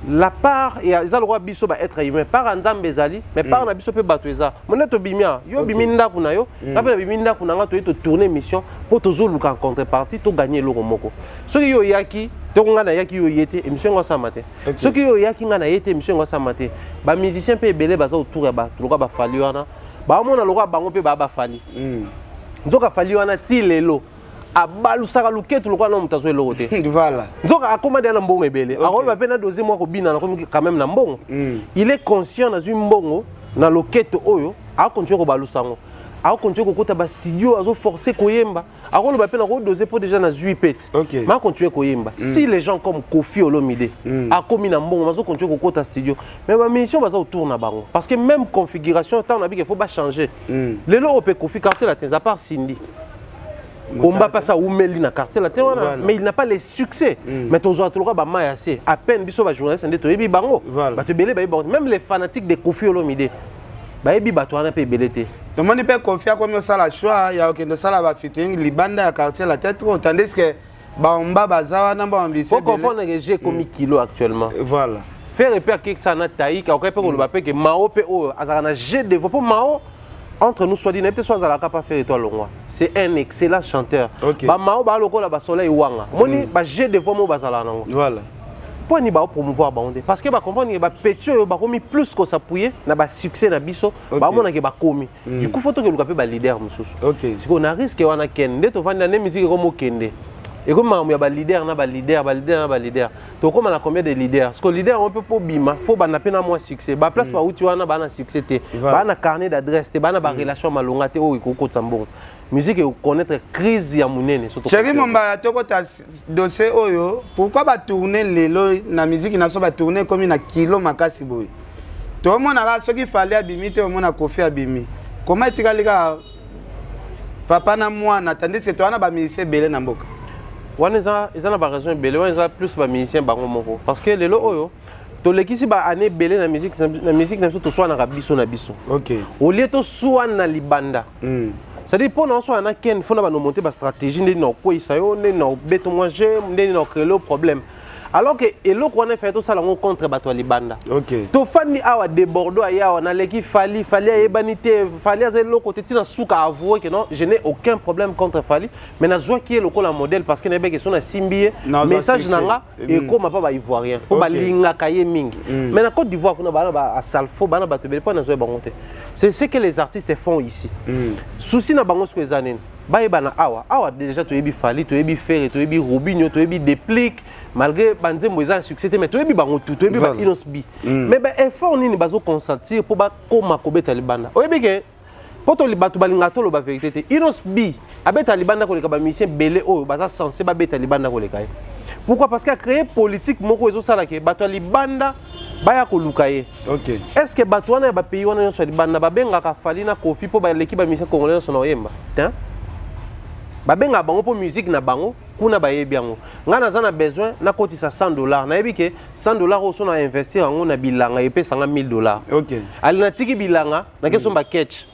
la part, et ça le roi biso va être humain. Par Andam Bezali, mais par na biso peut battre ça. Mon est bimia. Yo biminda kuna yo. Après biminda kuna nga to tourner mission pour toujours le en contrepartie, to gagner le romoko. Ce qui yo yaki, to nga na yaki yo yete émission nga sa matin. Ce qui yo yaki nga na yete émission nga sa matin. Ba musicien peut belé baza autour ya ba, to ba fali wana. Ba mona lo roi bango pe ba fali. Nzoka fali wana ti lelo. Abalusaka luketu lokwa na mutazo elote. Voilà. Nzoka akoma dia na mbongo ebele. Akolo ba pena doser moi ko bina na quand même na mbongo. Il est conscient na mbongo na loketo oyo, a continuer ko balusango. A continuer ko kota ba studio azo forcer koyemba. Akolo ba pena ko doser pour déjà na zuipet. Ma continuer koyemba. Si les gens comme Kofi Olomide a komi na mbongo, mazo continuer ko kota studio. Mais ma mission baza autour na bango parce que même configuration tant na bi qu'il faut pas changer. Lelo opé Kofi quartier la tenza par Cindy. On va passer à Oumeli na quartier la terre, mais il n'a pas les succès. Mais tu as toujours assez. À peine biso va journaliste ndé to yebi bango. Ba te belé ba même les fanatiques de Kofi Olomide. Ba yebi ba to na pe belete. Tout le monde peut confier comme ça la choix, il y a aucun de ça la va fitting, libanda à quartier la tête trop tandis que ba on ba bazawa na ba ambition. Faut comprendre que j'ai comme kilo actuellement. Voilà. Faire repère que ça na taïka, OK pe ko le ba pe que Mao pe o azana j'ai développé Mao. Entre nous, soit dit, n'était soit à la capa faire étoile longue. C'est un excellent chanteur. Bah Mao ba loko la ba soleil wanga. Moni ba j'ai des fois mo bazala nango. Voilà. Pour ni ba promouvoir ba onde parce que ba comprendre que ba petio ba komi plus que s'appuyer na ba succès na biso ba mona ke ba komi. Du coup faut que le capé ba leader mususu. C'est qu'on a risque wana kende to vanda na musique comme kende. Et comme il y a des leaders, donc comme on a combien de leaders? Parce que les leaders, on peut pas bima, faut ban apena moins succès. Ba place pa où tu as un succès te, ba na carnet d'adresse te, ba na relation malonga te o ikoko tsambon. Musique et connaître crise ya munene surtout. Chéri Momba, to ko ta dossier oyo, pourquoi ba tourner lelo na musique na so ba tourner comme na kilo makasi boy. To mona ra so ki fallait abimi te o mona Kofi abimi. Comment etika papa na mwana tandis que toi na ba musicien belé na mboka. Ils ont pas raison belé, ils ont plus ba musicien bango moko parce que lelo oyo to lekisi ba année belé na musique na to soit na biso na biso. OK. Au lieu to soit na libanda. C'est-à-dire pour nous soit na ken faut na monter ba stratégie ndé na ko isayo ndé na beto manger ndé na créer le problème. Alors que elo ko na fait tout ça la contre bato libanda. OK. To fani awa de Bordeaux aya na leki fali ebanité fali azelo côté tina souka avouer que non, je n'ai aucun problème contre Fali, mais na zwa qui est le la modèle parce que na be question na simbié message nanga et comme pas ba ivoirien. Pour ba linga kaye mingi. Mais na Côte d'Ivoire kuna ba a Salfo bana bato be pas na zwa bangote. C'est ce que les artistes font ici. Souci na bango ce zanen. Ba bana awa déjà to yebi Fali, to yebi Ferre, to yebi Robinho, to yebi Déplique. Malgré Banzembo ils ont un succès mais tu es bango tout tu es ba inosbi mais ben effort nini bazo consentir pour ba koma kobeta libanda oyebi ke poto libatu balinga to lo ba vérité te inosbi abeta libanda ko leka ba musicien belé oyo baza censé ba beta libanda ko leka pourquoi parce qu'il a créé politique moko ezo sala ke bato libanda baya ko lukaye. OK. Est-ce que bato wana ba pays wana so libanda ba benga ka Fali na Kofi po ba l'équipe ba musicien congolais so na yemba hein ba benga bango po musique na bango kuna ba yebi yango nga na besoin na kotisa $100 na yebi ke $100 oso na investir yango na bilanga epesa nga $1000. OK. Ali na tiki bilanga na keso ba catch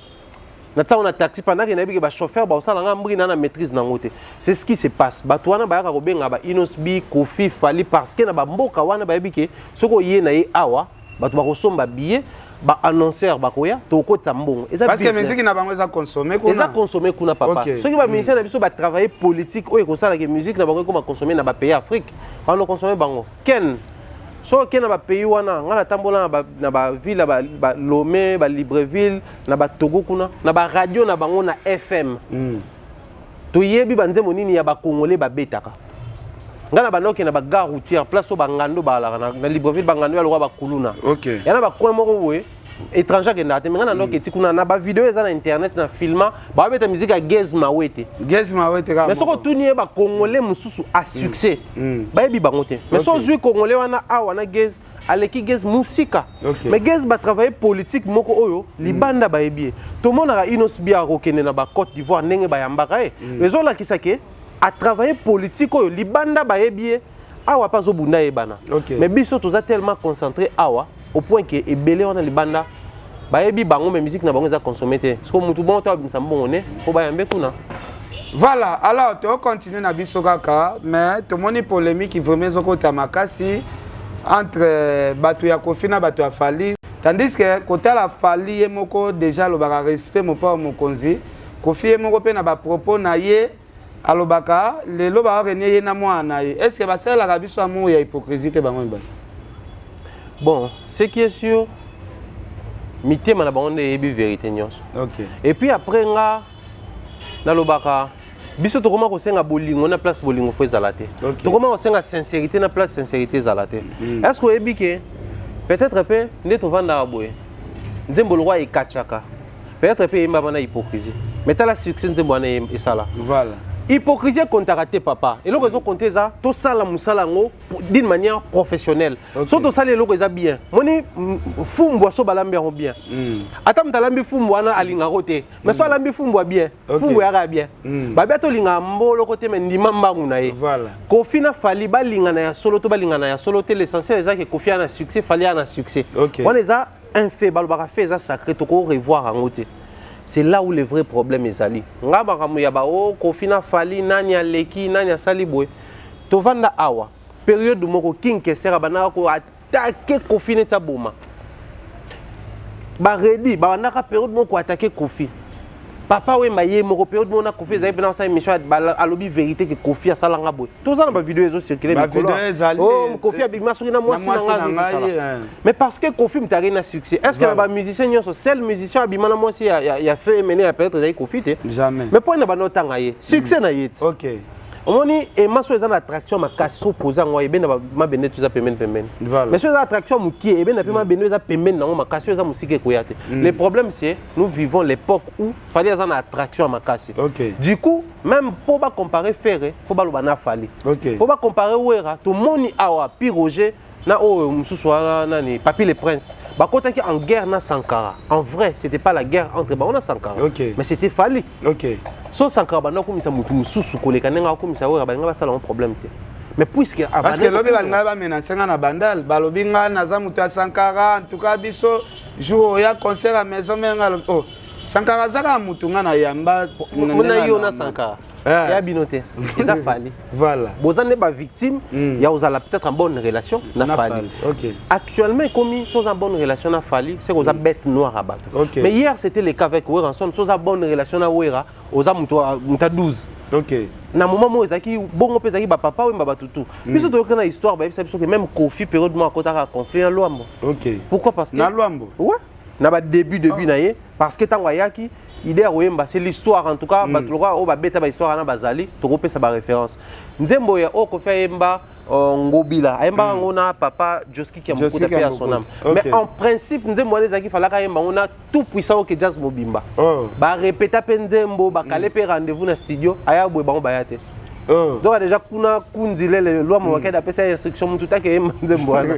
na ta on a taxi pendant que na yebi ke ba chauffeur ba osala nga mbri na maîtrise na ngote. C'est ce qui se passe bato wana ba yaka ko benga ba Inosbi Kofi Fali parce que na ba mboka wana ba yebi ke soko ye na ye awa bato ba kosomba billet ba annonceur bakoya to kota mbongo parce que musique na bango eza consommer kuna papa ceux qui ba musicien na biso ba travailler politique oyo ko sala que musique na bango ko consommer na ba pays Afrique ba no consommer bango ken so ken na ba pays wana ngana tambola na ba ville ba Lomé ba Libreville na ba Togo kuna na ba radio na bango na FM to yebi banzemo nini ya ba congolais ba betaka ngana banoki na ba gare routière place au bangando balaka na Libreville bangando ya lwa ba kuluna. OK. Yana ba coin moko boye étranger ke ndate ngana ndoki tikuna na ba vidéo eza na internet na filma ba beta musique ya Gez Mawete ka mais soko tuni ba congolais mususu a succès ba yebi bango te mais so zui congolais wana awa na Gez aleki Gez musika mais Gez ba travailler politique moko oyo libanda ba yebi to mona Inosbi a kokene na ba Côte d'Ivoire ndenge ba yambaka rezo la kisake à travailler politique au libanda ba yebie awa pas au bunda ebana mais biso toza tellement concentré awa au point que ebele on a libanda bayebi bango mais musique na bango za consommer te parce que mutu bon ta bimisa mbongo ne po bayambe kuna. Voilà, alors tu continues na biso kaka mais to moni polémique vraiment zokota makasi entre batu ya Kofi na batu ya Fally tandis que côté la Fally ye moko déjà lobaka respect mo pa mokonzi Kofi ye moko pe na ba propos na ye alobaka lelo ba renie ye na mwana ye est-ce que ba sala ka biso amour ya hypocrisie te bango ba. Bon, ce qui est sûr mitema na bango ne yebi vérité nyonso. OK. Et puis après nga na lobaka biso to comment ko senga bolingo na place bolingo fo ezalate. To comment ko senga sincérité na place sincérité ezalate. Est-ce que yebi que peut-être pe nde to vanda boye. Nzembo le roi ekachaka. Peut-être pe yemba bana hypocrisie. Mais t'as la succès nzembo na esala. Voilà. Hypocrisie contracté papa. Et le raison compter ça, tout ça la musalango d'une manière professionnelle. Surtout ça les locaux bien. Moni fumbo so balambi bien. Atam talambi fumbo na alinga roté. Mais so lambi fumbo bien. Fumbo ya bien. Babia to linga mbolo côté mais ndima mbangu na ye. Voilà. Kofi na Fally balinga na ya solo to balinga na ya solo te l'essentiel est que Kofi a un succès, Fally a un succès. On les a un fait balobaka fait ça sacré to ko revoir en roté. C'est là où le vrai problème est allé. Nga bakamu ya ba o Kofi na Fally nani aleki nani asali boy. To vanda awa période moko King Kester bana ko attaquer Kofi ne taboma. Ba ready ba naka période moko attaquer Kofi. Papa we maye moko période mona Kofi za bina sa émission alobi vérité que Kofi a sala nga boy. To za na ba vidéo ezo circuler mikolo. Oh Kofi a big masuri na mwasi na nga. Mais parce que Kofi mtari na succès. Est-ce que ba musicien nyonso seul musicien abimana mwasi ya fait mener à peut-être za Kofi te? Jamais. Mais pour na ba notanga ye. Succès na ye. OK. Omoni et maso eza na attraction makasi opposant ngwa ebe na ma bende tuza pemene. Mais sur attraction muki ebe na pema bende eza pemene na makasi eza musike koyate. Le problème c'est nous vivons l'époque où Fally eza na attraction makasi. Du coup même pour pas comparer Ferré, faut pas le bana Fally. Pour pas comparer Wera, tout moni awa pi Roger na o mususu nani Papi le Prince. Ba kotaki en guerre na Sankara. En vrai, c'était pas la guerre entre ba on a Sankara. Mais c'était Fally. So Sankara bana ko misa mutu mususu koleka nenga ko misa Wera ba nga ba sala un problème te. Mais puisque parce que lobi balanga ba menacer na bandal, balobi nga na za mutu ya Sankara en tout cas biso jour ya concert à maison menga oh Sankara zaka mutu nga na yamba mona yo na Sankara. Ya binoté. Ils a Fally. Voilà. Bozane ba victime, ya osala peut-être en bonne relation na Fally. Actuellement comme sont en bonne relation na Fally, c'est aux bête noire à battre. Mais hier c'était le cas avec Wera, sont en bonne relation na Wera, aux muta 12. Na moment mo ezaki bongo pezaki ba papa ou ba tutu. Biso to kana histoire ba biso que même Kofi période mo akota conflit en Luambo. Pourquoi parce que na Luambo. Ouais. Na ba début na ye parce que tango yaki idée Wemba c'est l'histoire en tout cas batloka o ba beta ba histoire na bazali to ko pesa ba référence. Nzembo ya o Kofi Yemba ngobila ayemba ngona papa Joski qui a beaucoup de paix à son âme. Mais en principe Nzembo ezaki falaka yemba on a tout puissant que Jazz Mobimba. Ba répéter Nzembo ba calé pe rendez-vous na studio aya boye bango bayate. Donc déjà kuna kundile le loi mo wakeda pesa instruction mutu ta ke Nzembo ana.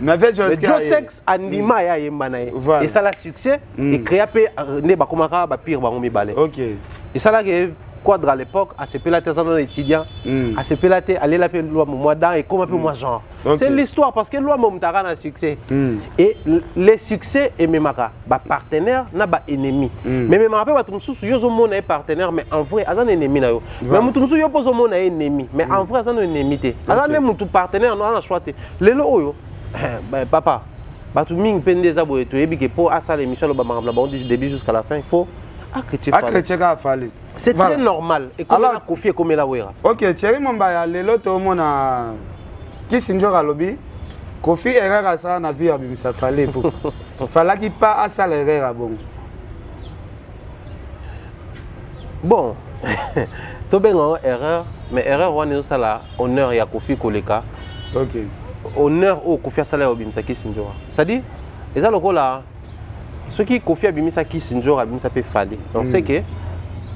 Mais Joe Sex anima ya yemba na ye. Et ça la succès et créa pe ne ba komaka ba pire bango mibale. Et ça là que quadre à l'époque à CP la dans étudiant à CP la aller la pe loi moi dans et comme un peu moi genre. C'est l'histoire parce que loi mo mtara na succès. Et les succès et memaka ba partenaire na ba ennemi. Mais memaka ba tumsusu yo zo mona partenaire mais en vrai azan ennemi na yo. Mais mutumsu yo pozo mona ennemi mais en vrai azan ennemi te. Azan mutu partenaire no na choix te. Lelo oyo papa, batu ming pende za boye to yebi ke pour asa l'émission le bamangam na du début jusqu'à la fin, il faut accréter Fally. C'est très normal et comme la Kofi et comme la Wera. OK, Thierry Mombaya lelo to mona Kisinjora lobi Kofi erreur ça na vie abimisa Fally pour fallait qu'il pas asa l'erreur bon. Bon. To bengo erreur mais erreur on est ça là honneur ya Kofi Koleka. Honneur au Kofi Asala Obimisa Kisinjora. C'est-à-dire, les gens là, ceux qui Kofi Abimisa Kisinjora Abimisa peut Fally. On sait que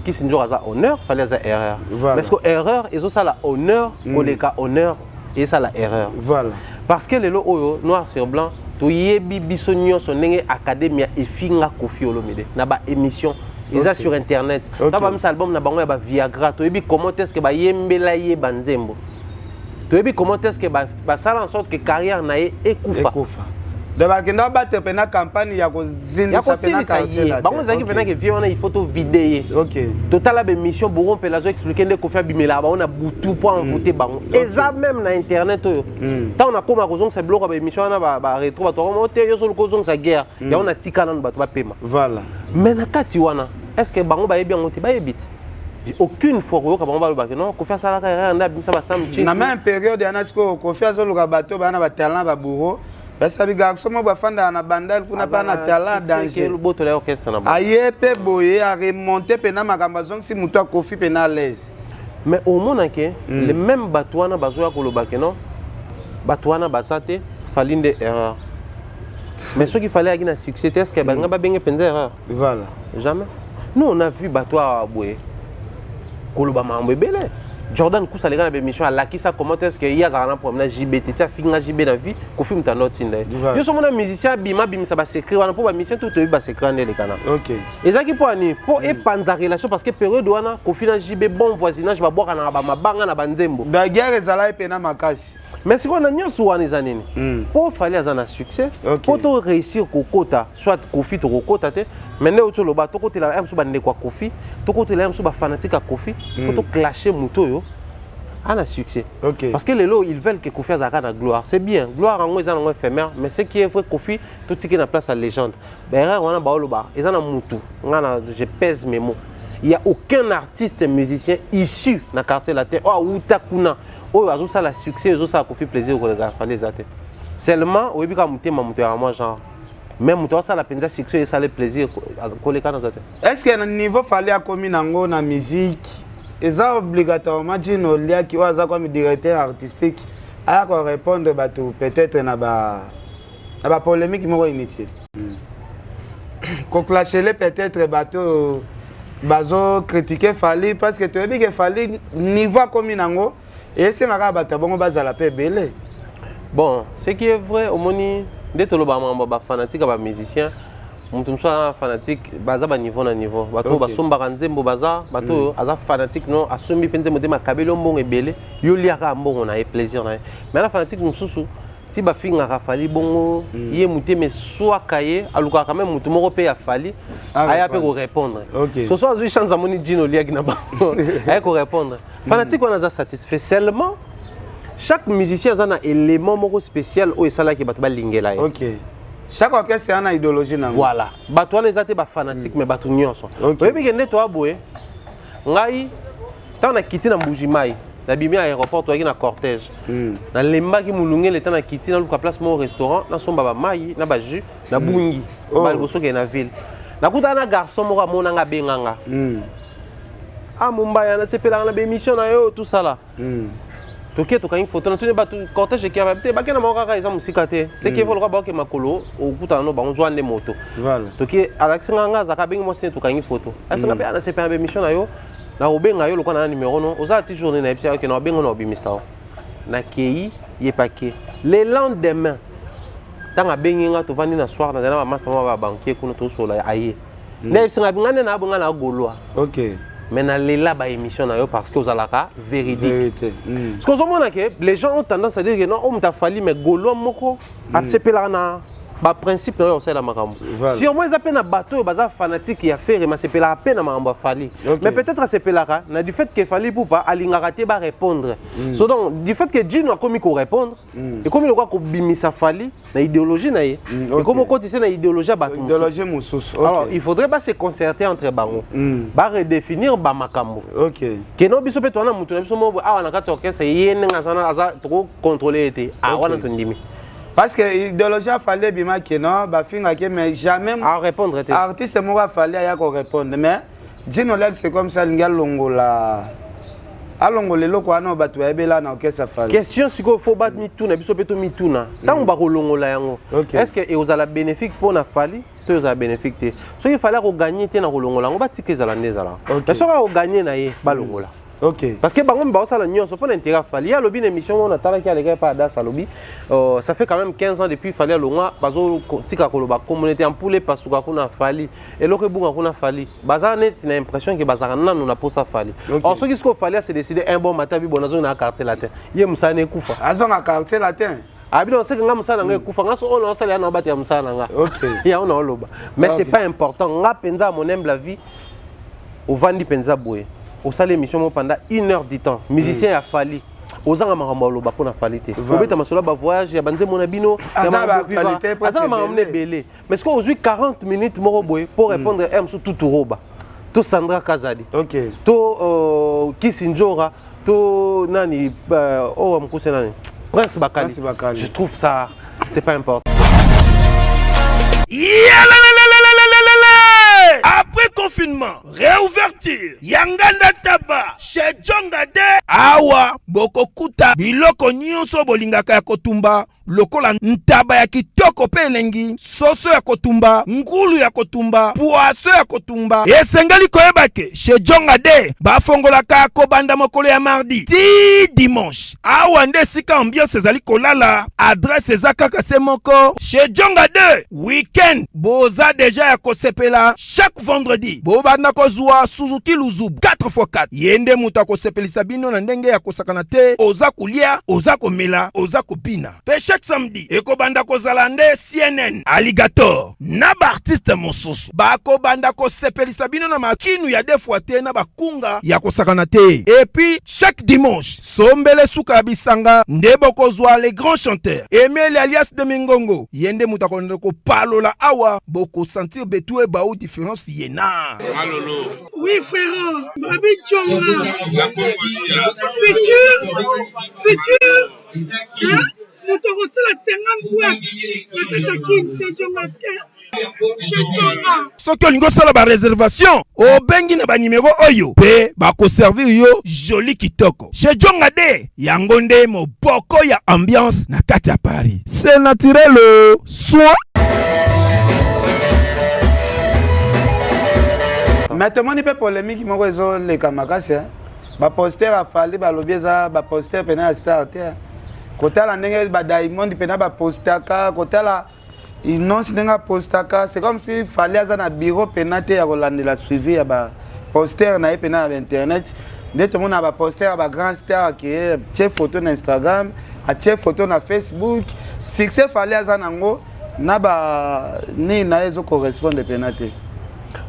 Kisinjora a honneur, Fally a erreur. Mais ce que erreur, ils ont ça la honneur, Koleka honneur et ça la erreur. Voilà. Parce que les lots noir sur blanc, to yebi bisonyo son nenge academia et finga Kofi Olomide. Na ba émission. Ils sont sur internet. Quand ba album na bango ya ba Viagra, to yebi comment est-ce que ba yembela ye banzembo. Tu sais comment est-ce que ça en sorte que carrière n'a ekufa. de bakenda battre pena campagne ya kozindisa pena quartier là. Bango zaki pena que vieux on a il photo vidéo. OK. Total la émission bourron pelazo expliquer de Kofi Abimela on a boutou pour en voter bango. Et ça même na internet tant on a comme kozong c'est bloc ba émission na ba rétro ba to monter yo solo kozong sa guerre. Ya on a tika nan ba to ba pema. Voilà. Mais na kati wana est-ce que bango ba yebi ngoti ba yebit? Aucune fois que bango ba lo ba non Kofi ça la carrière na bimisa ba sam chi. Na même période yana siko Kofi azolo ka bato ba na ba talent ba bourreau. Parce que les garçons sont na bandal kuna pa na talent danger. Aye pe boye a remonter pena makambazong si muto a Kofi pena l'aise. Mais au monde que les mêmes batouana bazoya kolobake non batouana basate falinde erreur. Mais ce qu'il fallait avoir un succès est-ce que banga ba benga penza erreur. Voilà. Jamais. Nous on a vu batoua boye koloba mambo belé. Jordan Kousa les gars de l'émission à Lakisa comment est-ce qu'il y a un problème JBT tu as fini JB dans vie qu'on filme ta note inde yo sommes un musicien bima ça va s'écrire on pour musicien tout va s'écrire dans les canaux. OK. Et ça qui pour épandre relation parce que période wana qu'on finit JB bon voisinage va boire na ba mabanga na banzembo da guerre ezala epena makasi. Mais si on a nyonso wana ezanini pour fallait avoir un succès pour to réussir kokota soit Kofi to kokota te maintenant au lo ba to côté la mso ba ndekwa Kofi to côté la mso ba fanatique à Kofi faut to clasher muto yo a un succès. Okay. Parce que les lots ils veulent que Kofi a la gloire. C'est bien, gloire en moi en éphémère, mais ce qui est vrai Kofi tout ce qui est en place à légende. Ben on a baoloba, ils en ont mutu. Je pèse mes mots. Il n'y a aucun artiste musicien issu dans le quartier latin. Oh Utakuna, oh azo ça la succès, azo ça Kofi plaisir au regard fallait ça. Seulement au début quand muté à moi genre même muto ça la penza succès et ça le plaisir coller dans ça. Est-ce que un niveau fallait à commis nango na musique? C'est obligatoirement Gino Lia qui est comme directeur artistique à répondre peut-être à la polémique inutile. Qu'on clashe peut-être bateau bazo critiquer Fali parce que tu as dit que Fali niveau comme nango et c'est ma rabata bon base à la paix belé. Bon, ce qui est vrai au moni dès que le ba fanatique ba musicien mutu soit fanatique baza ba niveau na niveau bato ba somba kanzembo baza bato aza fanatique non asombi penze modé makabelo mbongo ebele yo liaka mbongo na e plaisir na mais la fanatique mususu ti ba finga ka Fali bongo ye muté mais soit kaye aluka quand même mutu moko pe ya Fali aya pe ko répondre ce soit azui chance amoni Gino liaki na ba aya ko répondre fanatique on a satisfait seulement chaque musicien a un élément moko spécial o esala ki bato ba lingela. OK. Chaque orchestre a une idéologie. Voilà. Bato les até ba fanatique mais bato nyonso. Oui bi kende to aboye. Ngai tant na kiti na Mbujimai, na bimi aéroport to na cortège. Na lemba ki mulunge le tant na kiti na luka place mo restaurant na somba ba mai na ba jus na bungi. Ba liboso ke na ville. Na kuta na garçon mo mona nga benganga. Ah Mumbai na sepela na be émission na yo tout ça là. Toké to kany photo na tuni ba cortège qui a te ba kena moka ka exemple sikate c'est qui veut le ba ke makolo o kuta no ba nzwa ne moto voilà toké alex nganga za ka bengi mo sen to kany photo asa na pe ana sepa be mission na yo na obenga yo lokana na numéro no oza ti journée na epsia ke na obenga no bimisa na kei ye paquet le lendemain tanga bengi nga to vandi na soir na ba master ba banquier kuno to sola aye na epsia ngane na bonga na golwa. OK. Mais na lela ba émission na yo parce que vous alaka véridique. Ce que vous que les gens ont tendance à dire que non on t'a fallu mais golo moko apsepela na ba principe na yo c'est la makambo. Si au moins ils appellent na bateau baza fanatique ya faire mais sepela à peine makambo fali. Mais peut-être sepela na du fait que fali pour pas alinga raté ba répondre. So donc du fait que Gino a commis ko répondre et comme il quoi ko bimisa fali na idéologie na ye et comme ko tissé na idéologie bateau. Idéologie mususu. Alors il faudrait pas se concerter entre bango. Ba redéfinir ba makambo. OK. Que no biso pe to na mutu na biso mo awa na kati orchestre yene ngazana aza trop contrôler été. Ah wana to ndimi. Parce que l'idéologie a fallu bima que non, ba finga que mais jamais à répondre. Artiste mo a fallu ya ko répondre mais Gino Lag c'est comme ça linga longola. Alongole loko ana batu ya bela na orchestre fallu. Question si ko faut battre mituna biso pe to mituna. Tant ba ko longola yango. Est-ce que e ozala bénéfique pour na fali, to ozala bénéfique te. So il fallait ko gagner te na ko longola, on ba tike zala ndezala. Mais so ko gagner na ye ba longola. OK. Parce que bango ba osala nyonso pour l'intérêt fali. Ya lobi une émission on atala ki alega pa da salobi. Ça fait quand même 15 ans depuis fali longa bazo tika koloba communauté en poulet pasuka kuna fali. Et loke bunga kuna fali. Baza net na impression que bazara nanu na posa fali. Or ce qui se fali c'est décider un bon matin bi bonazo na quartier latin. Ye musane kufa. Azo na quartier latin. Abi on sait que nga musala nga kufa nga so on sala na bati ya musala nga. OK. Ya on oloba. Mais c'est pas important. Nga penza mon aime la vie. Au vandi penza boye. Au sale émission pendant 1 heure du temps. Musicien a fallu. Ozanga makambo oloba pona falite. Obeta masolo ba voyage ya banze mona bino ya ba qualité presque. Asa mamne belé. Mais ce qu'on aujourd'hui 40 minutes moro boye pour répondre à tout tout roba. To Sandra Kazadi. OK. To Kisinjora, to nani oh amkuse nani. Prince Bakali. Je trouve ça c'est pas important. Après confinement, réouverture, Yanganda Taba, chez Djongade, Awa, Bokokuta, Biloko Nyonso Bolingaka ya Kotumba, lokola ntaba ya kitoko pe elengi, soso ya kotumba, ngulu ya kotumba, poaso ya kotumba. Esengali koyebake, chez Djongade, bafongolaka kobanda mokolo ya mardi, ti dimanche. Awa nde sika ambiance ezali kolala, adresse ezaka se moko, chez Djongade, weekend, boza deja ya kosepela, chaque vendredi, bobanda kozwa Suzuki Luzubu 4x4. Yende muta kosepelisa bino na ndenge ya kosakana te, oza kulia, oza komela, oza kopina. Pe chaque samedi, ekobanda kozala nde CNN, Alligator, na ba artiste mosusu. Bako banda kosepelisa bino na makinu ya defwa te na bakunga ya kosakana te. Et puis, chaque dimanche, sombele suka bisanga, nde bokozwa les grands chanteurs. Emile alias de Mingongo, yende muta ko palola awa, boko sentir betue ba ou différence yena. Malolo. Oui, frère. Babi Tchonga. Futur. Hein? Nous te recevons la 50 boîtes. La Katakin, c'est Tchongaske. Chez Tchonga. Soki olingo sala ba réservation, obengi na ba numéro oyo. Pe ba ko servir yo joli kitoko. Chez Djongade, yango nde moboko ya ambiance na kati ya Paris. C'est naturel soit. Mais tout le monde peut polémique moko ezo leka makasi. Ba poster afali ba lobieza ba poster pena star te. Kotala ndenge ba Diamond pena ba postaka, kotala inonce ndenge postaka, c'est comme si fallait aza na bureau pena te ya kolandela suivi ya ba poster na pena na internet. Nde tout le monde ba poster ba grand star qui tie photo na Instagram, a tie photo na Facebook. Succès fallait aza nango na ba ni na ezo correspondre pena te.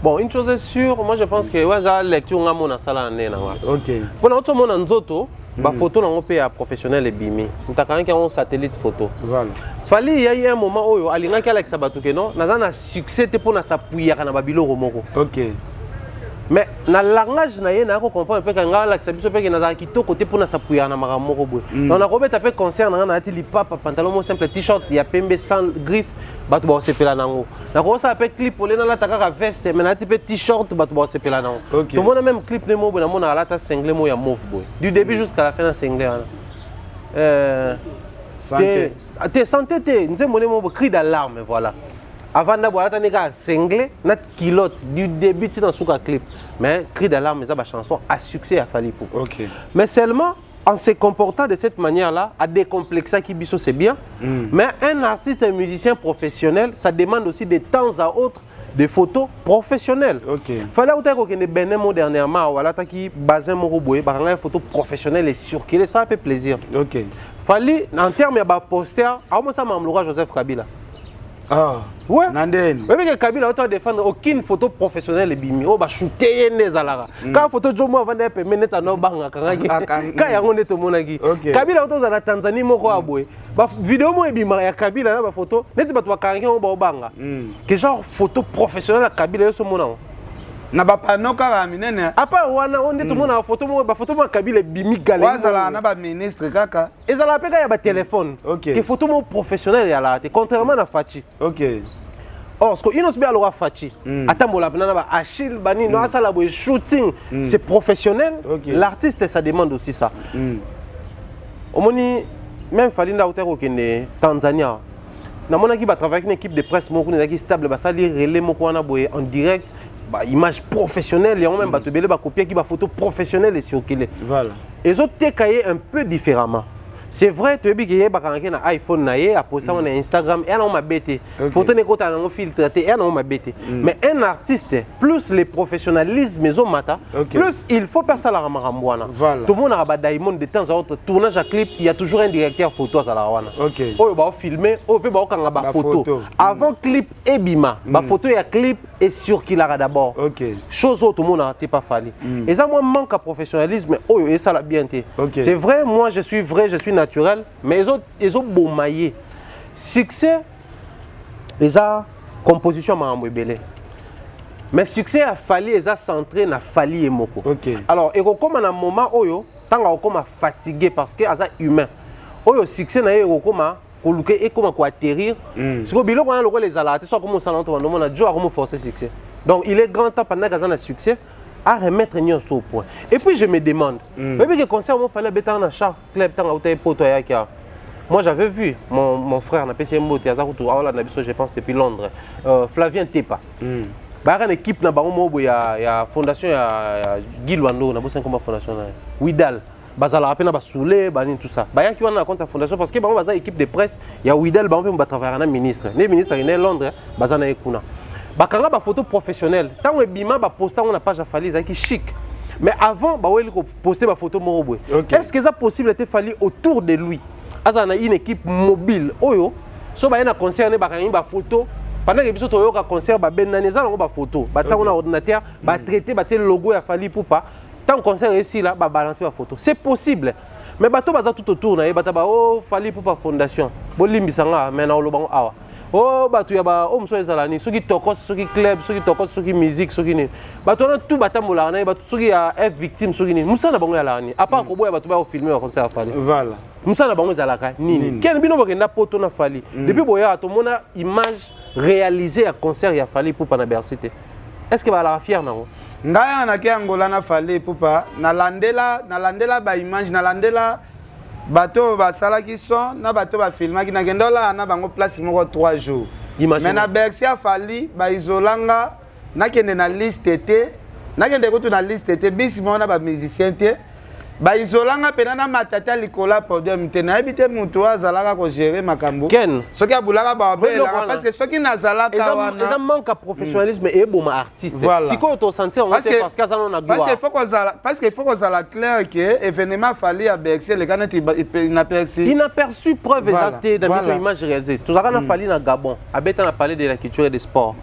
Bon, une chose est sûre, moi je pense que ouais, j'ai lecture nga mona sala nné na wa. OK. Pour na auto mona nzoto, ba photo na ngopé ya professionnel et bimi. Ntaka nki on satellite photo. Voilà. Fali ya y a un moment oyo alinga ki Alex Batuke non, naza na succès te pour na s'appuyer na babilo romoko. OK. Mais na langage na ye na ko comprendre pe ka nga Alex biso pe ke naza kitoko côté pour na s'appuyer na makambo moko boy. On a robeta pe concert na na ti lipapa pantalon mo simple t-shirt ya pembe sans griffe. Bato ba sepela nango. Na ko sa pe clip ole na la taka veste mais na ti pe t-shirt bato ba sepela nango. Tout le monde a même clip ne mo na mona ala ta single mo ya move boy. Du début jusqu'à la fin na single wana. Santé te nze mone mo cri d'alarme voilà. Avant d'abord la ta single na kilote du début ti na suka clip mais cri d'alarme ça ba chanson à succès a fallu pour. OK. Mais seulement en se comportant de cette manière-là, à décomplexer qui biso c'est bien. Mais un artiste, un musicien professionnel, ça demande aussi de temps à autre des photos professionnelles. OK. Fallait autant que benem dernièrement, voilà qui basé mon robot, bah une photo professionnelle et circuler ça fait plaisir. OK. Fallait en termes de poster, à moi ça m'a Joseph Kabila. Ah. Ouais. Nandeni. Même que Kabila autant défendre aucune photo professionnelle et bimi. Oh bah shooter les alara. Quand photo de moi avant de permettre à no banga kangi. Quand yango neto monagi. Kabila autant za la Tanzanie moko abwe. Ba vidéo mo ebima ya Kabila na ba photo. Neti ba to kangi on ba banga. Que genre photo professionnelle Kabila yo so mona. Na ba pano kaka minene. Apa wana on neto mona photo mo ba photo mo Kabila bimi galé. Wazala na ba ministre kaka. Ezala peka ya ba téléphone. Que photo mo professionnelle ya la. Contrairement à Fachi. OK. Or, ce qu'on a bien alors Fachi, attends, Achille Bani, non, ça la shooting, c'est professionnel. L'artiste, ça demande aussi ça. Au moins, même Falinda Outer au Tanzania, na mona qui va travailler avec une équipe de presse, mon qui stable, bah ça lire relais mon en direct, bah image professionnelle, et on même bah copier qui va photo professionnelle et sur qu'il est. Voilà. Les autres t'es caillé un peu différemment. c'est vrai tu ebi ke bakangaki na iPhone na ye a posté na Instagram et na mabete photo ne kota na filtre et na mabete mais un artiste plus les professionnalisme zo mata plus il faut faire ça la ramambwana tout le monde a ba Diamond de temps à autre tournage à clip il y a toujours un directeur photo à la wana oh ba filmer oh pe ba kanga ba photo avant clip ebima ba photo ya clip et sur qui la d'abord chose tout le monde a pas fallu et ça moi manque à professionnalisme oh et ça la bien c'est vrai moi je suis naturel mais ils ont bommaillé succès les a composition mambo belé mais succès a fallu les a centré na fali et moko alors et comme à un moment oyo tant comme fatigué parce que asa humain oyo succès na yo comme et comment atterrir ce que bilo quand le les alates soit comme ça on a déjà comme forcer succès donc il est grand temps pendant que ça a succès à remettre nion au point. Et puis je me demande, même que concert moi fallait bétar dans chaque club tant au poto ya kia. Moi j'avais vu mon frère na PC Mbote Azarutu Aola na biso je pense depuis Londres. Flavien Tepa. Ba une équipe na bango mobo ya fondation ya Guy Luando na bossa comme fondation na Widal. Bazala rapena ba soulé ba tout ça. Ba ya ki wana na compte fondation parce que bango baza équipe de presse ya Widal bango pe ba travailler na ministre. Les ministres na Londres bazana ekuna. Bakanga ba photo professionnelle tant ebima ba poster on a page à fali qui chic mais avant ba weli ko poster ba photo morobwe est-ce que ça possible était fallu autour de lui azana une équipe mobile oyo so ba na concert ne bakanga ba photo pendant que biso to yoka concert ba benani za ngo ba photo ba ta on ordinateur ba traiter ba tel logo ya fali pour pas tant concert ici là ba balancer ba photo c'est possible mais bato baza tout autour na ba oh fali pour pas fondation bolimbisanga mais na olobango awa oh batu ya ba o mso ezalani soki tokos soki club soki tokos soki musique soki ni batu na tout batambola na batu soki ya f victime soki ni musana bango ya lani à part ko boya batu ba filmer wa concert fali voilà musana bango ezalaka nini ken bino bokenda poto na fali depuis boya to mona image réalisée à concert ya fali pour pana Bercité est-ce que ba la fier nango ngaya na ke angola na fali pour pas na landela ba image na landela bateau basala qui sont na bateau ba filma qui na gendola na bango place moko 3 jours mais na Bercy a falli ba izolanga na kende na liste été na kende ko na liste été bis mona ba musicien té ba izolanga pena na matata likola podium té na habité mutu azalaka ko gérer makambo soki abulaka ba bela parce que soki nazalaka wana ça manque à professionnalisme et bon artiste si ko to sentir on sait parce que ça on a gloire parce que faut qu'on soit clair que événement falli à Bercy les gars inaperçu preuve exacte dans notre image réalisée tout ça na falli na Gabon abeta na parler de la culture et des sports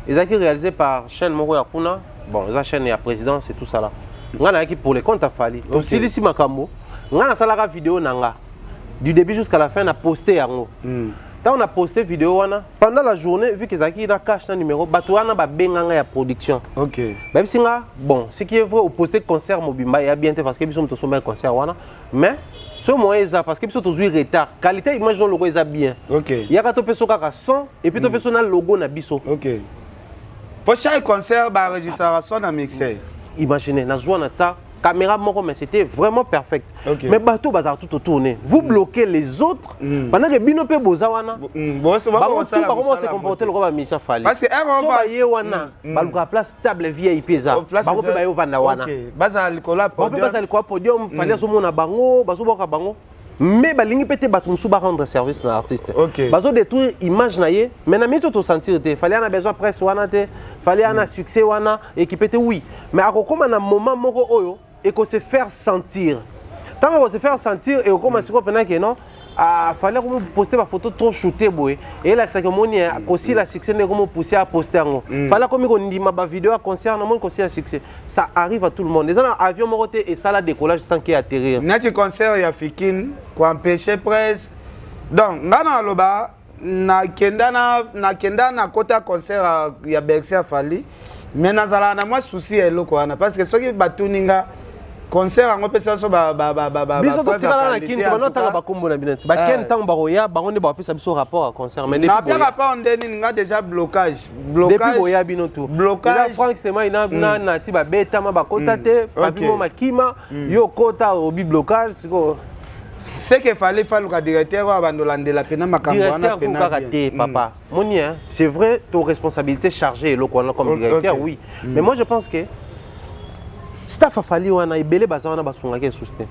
ils ont été réalisés par chaîne Moko Yakuna bon la chaîne ya présidence et tout ça là ngana qui pour les comptes a fallu aussi ici makambo ngana salaka vidéo nanga du début jusqu'à la fin na posté yango quand on a posté vidéo wana pendant la journée vu que Zaki na cache na numéro batouana ba benganga ya production même si nga bon ce qui est vrai au posté concert mobimba ya bien parce que biso mto sommer concert wana mais ce moyen ça parce que biso to jouer retard qualité image dans logo ça bien ya ka to peso kaka son et puis to peso na logo na biso pour chaque concert ba enregistration na mixer imaginez na joie na ça caméra moko mais c'était vraiment perfect mais bateau bazar tout tourner vous bloquez les autres pendant que bino pe bozawana bon c'est comment se comporter le roi mission fali parce que so ba ye wana baluka place stable VIP za bango pe ba yo vanda wana bazal kola podium fali so mona bango bazo boka bango mais balingi pété batumsu ba rendre service na artiste bazo détruire image na ye mais na mito to sentir te fallait na besoin presse wana te fallait na succès wana équipe te oui mais akokoma na moment moko oyo et qu'on se faire sentir tant qu'on se faire sentir et on commence à penser que non fallait qu'on poster ma photo trop shootée boy et là ça que mon aussi la succès ne comment pousser à poster en fallait comme on dit ma vidéo à concert non mon aussi à succès ça arrive à tout le monde les avions moroté et ça la décollage sans qu'il atterrir notre concert ya fikin ko empêcher presse donc ngana loba na kenda na kota concert ya Bercy fali mais nazala na moi souci eloko wana parce que soki batuninga concert en opération so biso to tikala na kinto bano tanga bakombo na bineti ba ken tanga baroya bango ne ba pesa biso rapport à concert mais depuis na rapport ndeni nga déjà blocage depuis boya bino tout blocage Frank Stema na ti ba beta ma ba kota te papimo makima yo kota obi blocage siko c'est qu'il fallait faire le directeur ou abandonner la peine directeur ou karaté papa monia c'est vrai ton responsabilité chargée le comme directeur oui mais moi je pense que staff a fallu wana ibele baza wana basunga ke soutenir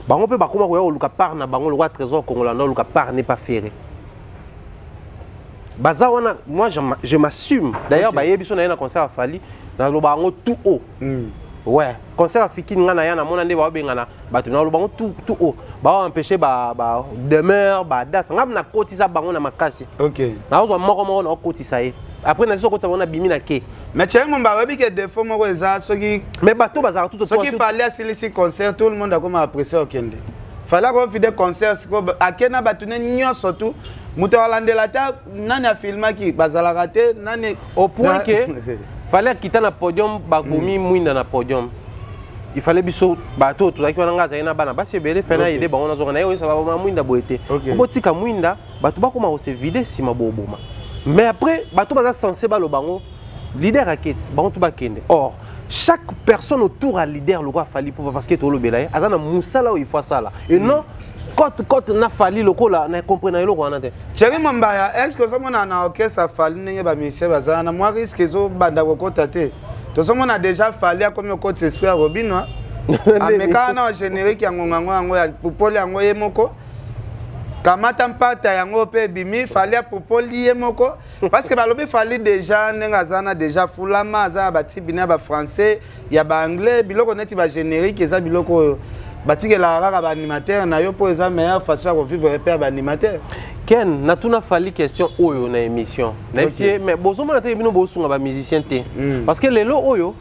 bango pe bakoma ko yo luka part na bango le trésor congolais no luka part n'est pas ferré baza wana moi je m'assume d'ailleurs ba yebiso na concert a Fally na lo bango tout haut ouais concert a fiki nga na ya na mona nde ba bengana bato na lo bango tout haut ba empêcher ba demeure ba das ngam na kotisa bango na makasi OK na ozo moko na kotisa ye après na soko tsa bona bimi na ke mais tiens mon barobi que défaut moko eza soki mais bato bazara tout ce qui fallait asili concert tout le monde a comme apprécié okende fallait qu'on fide concert siko akena batune nyonso tout muto alandela ta nani a filma ki bazala raté nani au point que fallait quitter na podium bakomi mwinda na podium il fallait biso bato to zaki wana ngaza ina bana basi ebele fena ide bango na zo na yo ça va mwinda boete botika mwinda bato bakoma se vider sima boboma mais après bato baza censé balo bango leader raquette bango to bakende or chaque personne autour à leader le roi Fally pour parce que to lo belaye azana musala il faut ça là et non côte na Fally lokola na comprendre lo wana te Chéri Mambaya est-ce que somona na orchestre Fally ndenge ba musicien bazana moi risque zo banda ko kota te to somona déjà Fally a comme côté esprit Robino ameka na générique ya ngongango ya popole yango yemoko kamata mpata yango pe bimi Fally a popoli yemoko parce que balobi Fally déjà ndenga zana déjà fulama za ba tibina ba français ya ba anglais biloko neti ba générique eza biloko batike la rara ba animateur na yo po eza meilleure façon de vivre repère ba animateur Ken na tuna Fally question oyo na émission na mais bozomo na te bino bosunga ba musicien te parce que lelo oyo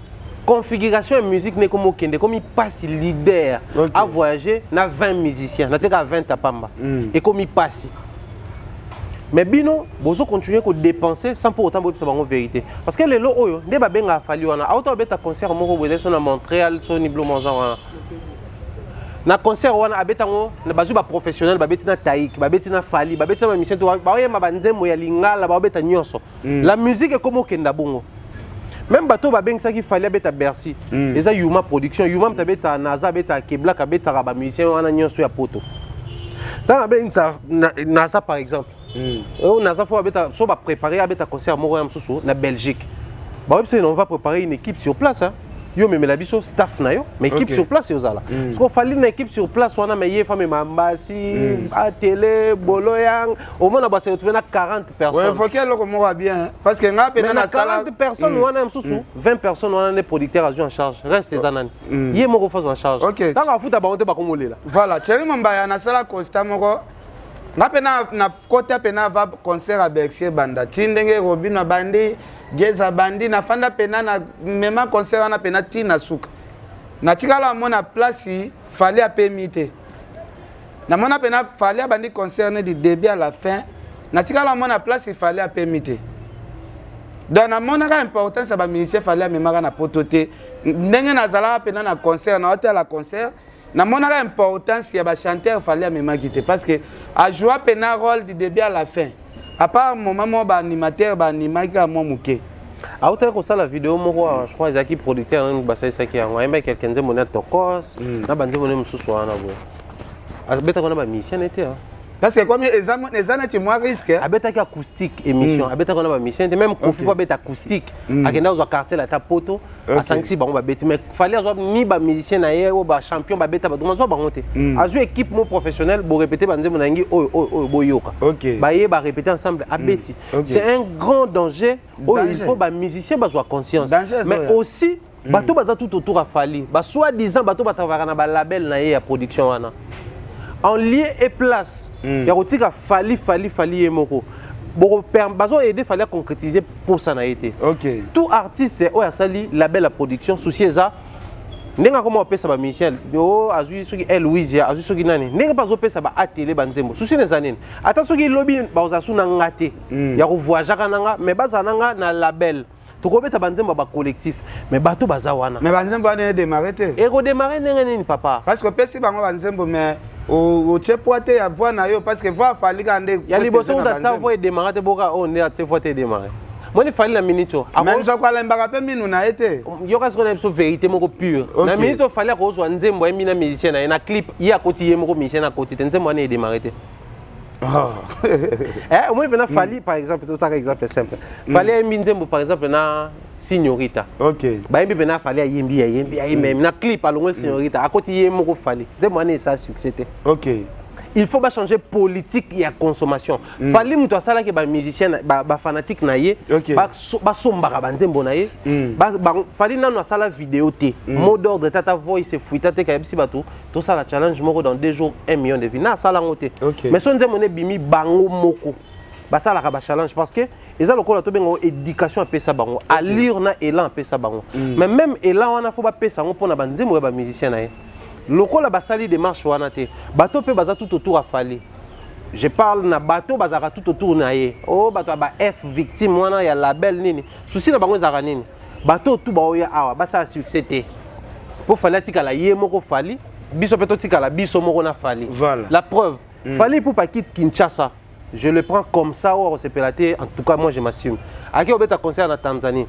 configuration de musique n'est comme kende comme il passe leader à voyager na 20 musiciens na teka 20 tapamba et comme il passe mais bino bozo continuer ko dépenser sans pour autant boza bango vérité parce que lelo oyo nde ba benga Fally wana auto beta concert moko boza so na Montréal so ni Blomanza wana na concert wana abetango na bazu ba professionnel babeti na Taïk babeti na Fally babeti na musicien to ba yema banzembo ya lingala ba beta nyonso la musique est comme kenda bongo même bateau ba beng ça qui fallait beta Bercy les a Yuma production Yuma tabeta Naza beta Kebla ka beta ba musicien wana nyonso ya poto dans la beng ça Naza par exemple Naza faut beta so ba préparer beta concert moko ya msusu na Belgique ba on va préparer une équipe sur place hein yo mais la biso staff na yo mais équipe sur place yo zala parce qu'on fallait une équipe sur place wana mais yé femme mambasi à télé boloyang au moins on se retrouver na 40 personnes ouais faut qu'elle le bien parce que nga pena na 40 personnes wana msusu 20 personnes wana les producteurs a en charge reste les anani yé moko faz en charge tant ka futa ba onte ba komolela voilà Chéri Mambaya na sala constat moko nga pena na côté pena va concert à Bercy banda tindenge Robino bandi Geza bandi na fanda pena na même concert na pena tina suka na tikala mona place Fally a permité na mona pena Fally a bandi concert du début à la fin na tikala mona place Fally a permité donc na mona ka importance ba musicien Fally a memaka na pototé ndenge na zala pena na concert na hôtel la concert na mona ka importance ya ba chanteur Fally a memaki te parce que a joué pena rôle du début à la fin. À part moment ba animateur ba animaka mo muke. A hôtel ko sala vidéo moko je crois ezaki producteur ba ça qui yango ayemba quelqu'un nze mona tokos na bande mona mususu wana bo. Abeta kona ba mission était parce que comme les années moi risque abeta ki acoustique émission abeta kona ba mission même Kofi ba beta acoustique akenda zo quartier la ta poto a 5 bango ba beti mais fallait avoir ni ba musicien na ye ou ba champion ba beta ba domazo ba monter azu équipe mo professionnel bo répéter ba nzembo na ngi o boyoka ba ye ba répéter ensemble a beti c'est un grand danger il faut ba musicien ba soit conscience mais aussi bato baza tout autour a Fally ba soit disant bato ba travailler na ba label na ye ya production wana en lieu et place ya kotika Fally yemoko bon bazo aider Fally à concrétiser pour ça na été tout artiste o ya sali label la production souci ça ndenga comment opesa ba musicien yo azui soki Louise azui soki nani ndenga bazo pesa ba atelier banzembo souci les années ata soki lobby ba ozasu na ngate ya ko voyager kananga mais bazananga na label tokobeta banzembo ba collectif mais bato baza wana mais banzembo wana démarrer te et redémarrer nini papa parce que pesi bango banzembo mais au tchepoate ya voix na yo parce que voix Fally kande ya liboso ta voix démarrer te boka on est te voix te démarrer moi ni Fally na minute même ça quoi lembaka pe minu na été yo ka sona biso vérité moko pure na minute Fally ko zo nzembo ya mina musicien na clip ya koti ye moko musicien na koti te nzembo wana e démarrer te moi je Fally par exemple tout ça exemple simple Fally a mis nzembo par exemple na Signorita. Ok. Bayembi bena fallait yembi même na clip alongo Signorita. À côté yemo ko fallait. C'est moi ça succès. Ok. Il faut pas changer politique et la consommation. Fallait muto sala ke ba musicien ba fanatique na ye ba somba ba nzembo na ye. Fallait na sala vidéo té. Mot d'ordre tata voice fuita té ka yebisi bato. Tout ça la challenge moko dans 2 jours 1 million de vues. Na sala ngoté. Mais son nzembo ne bimi bango moko. Ba sala ka ba challenge parce que eza lokola to bengo éducation pesa bango. À lire na élan pesa bango. Mais même élan wana faut ba pesa ngo pona ba nzembo ba musicien na ye. Lokola basali démarche wana te bato pe baza tout autour a fali. Je parle na bato bazaka tout autour na ye. Oh bato ba F victime wana ya label nini. Souci na bango zaka nini. Bato tout ba oya awa basa succès te. Pour fali tika la ye moko fali, biso peto tika la biso moko na fali. Voilà. La preuve, fali pour pas quitter Kinshasa. Je le prends comme ça ou c'est pelaté, en tout cas moi je m'assume. À qui obeta concert en Tanzanie.